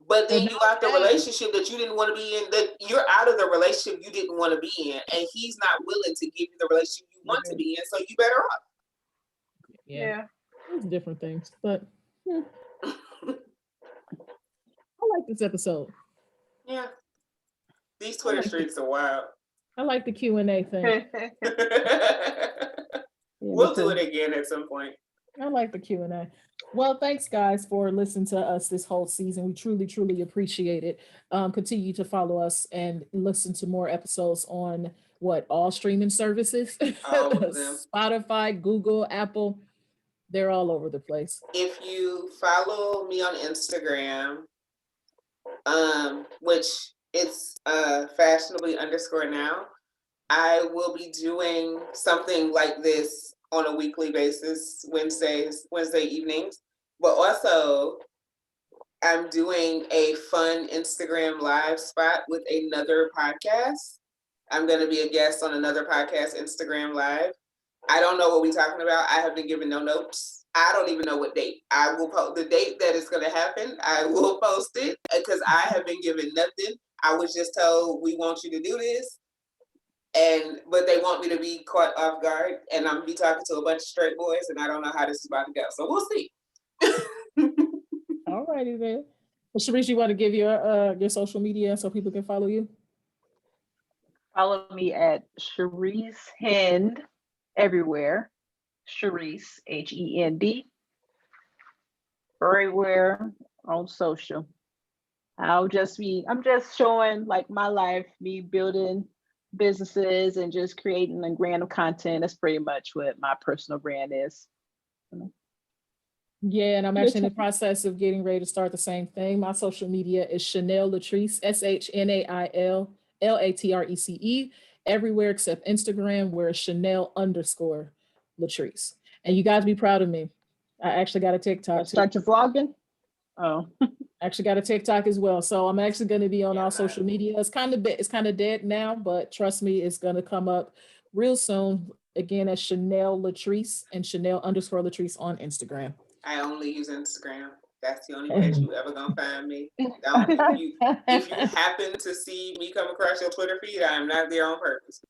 But then you out the relationship that you didn't want to be in, that you're out of the relationship you didn't want to be in, and he's not willing to give you the relationship you want to be in, so you better off. Yeah. It's different things, but I like this episode. Yeah. These Twitter streets are wild. I like the Q&A thing. We'll do it again at some point. I like the Q&A. Well, thanks guys for listening to us this whole season. We truly, truly appreciate it. Continue to follow us and listen to more episodes on all streaming services. All of them. Spotify, Google, Apple. They're all over the place. If you follow me on Instagram, which it's fashionably _now, I will be doing something like this on a weekly basis, Wednesday evenings. But also, I'm doing a fun Instagram live spot with another podcast. I'm going to be a guest on another podcast, Instagram Live. I don't know what we're talking about. I have been given no notes. I don't even know what date. I will post the date that is going to happen. I will post it because I have been given nothing. I was just told, we want you to do this. But they want me to be caught off guard, and I'm going to be talking to a bunch of straight boys, and I don't know how this is about to go. So we'll see. All righty then. Well, Sharice, you want to give your social media so people can follow you? Follow me at Sharice Hend everywhere. Sharice, HEND. Everywhere on social. I'm just showing like my life, me building businesses and just creating a brand of content. That's pretty much what my personal brand is. Yeah, and I'm actually in the process of getting ready to start the same thing. My social media is Chanel Latrece, SHNAIL everywhere except Instagram, where it's Chanel_Latrece. And you guys be proud of me. I actually got a TikTok. Start your vlogging? Oh. Actually got a TikTok as well. So I'm actually going to be on all social media. It's kind of dead now, but trust me, it's going to come up real soon. Again, as Chanel Latrece and Chanel_Latrece on Instagram. I only use Instagram. That's the only place you ever gonna find me. If you happen to see me come across your Twitter feed, I am not there on purpose.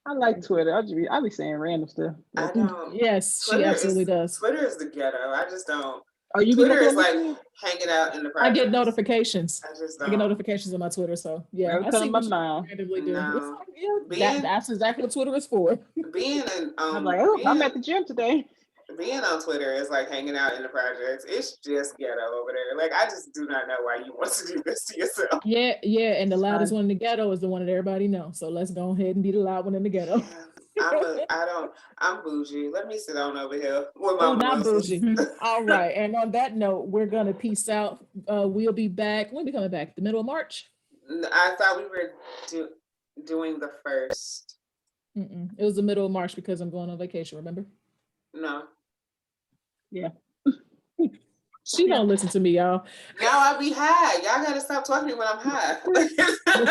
I like Twitter. I'll be saying random stuff. I don't. Yes, Twitter she absolutely does. Twitter is the ghetto. I just don't. Oh, you Twitter is like hanging out in the projects. I get notifications. I get notifications on my Twitter, so yeah. I see what you randomly do. No. That's exactly what Twitter is for. I'm like, oh, I'm at the gym today. Being on Twitter is like hanging out in the projects. It's just ghetto over there. Like, I just do not know why you want to do this to yourself. Yeah, and the loudest one in the ghetto is the one that everybody knows. So let's go ahead and be the loud one in the ghetto. I'm bougie. Let me sit on over here with my not bougie. All right. And on that note, we're gonna peace out. We'll be back. When are we coming back? The middle of March? I thought we were doing the first. It was the middle of March because I'm going on vacation, remember? No. Yeah. She don't listen to me, y'all. Now I be high. Y'all gotta stop talking to me when I'm high.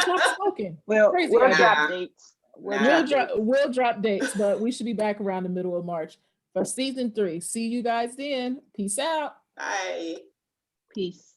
Stop smoking. Well, we'll drop dates. We'll drop dates, but we should be back around the middle of March for season 3. See you guys then. Peace out. Bye. Peace.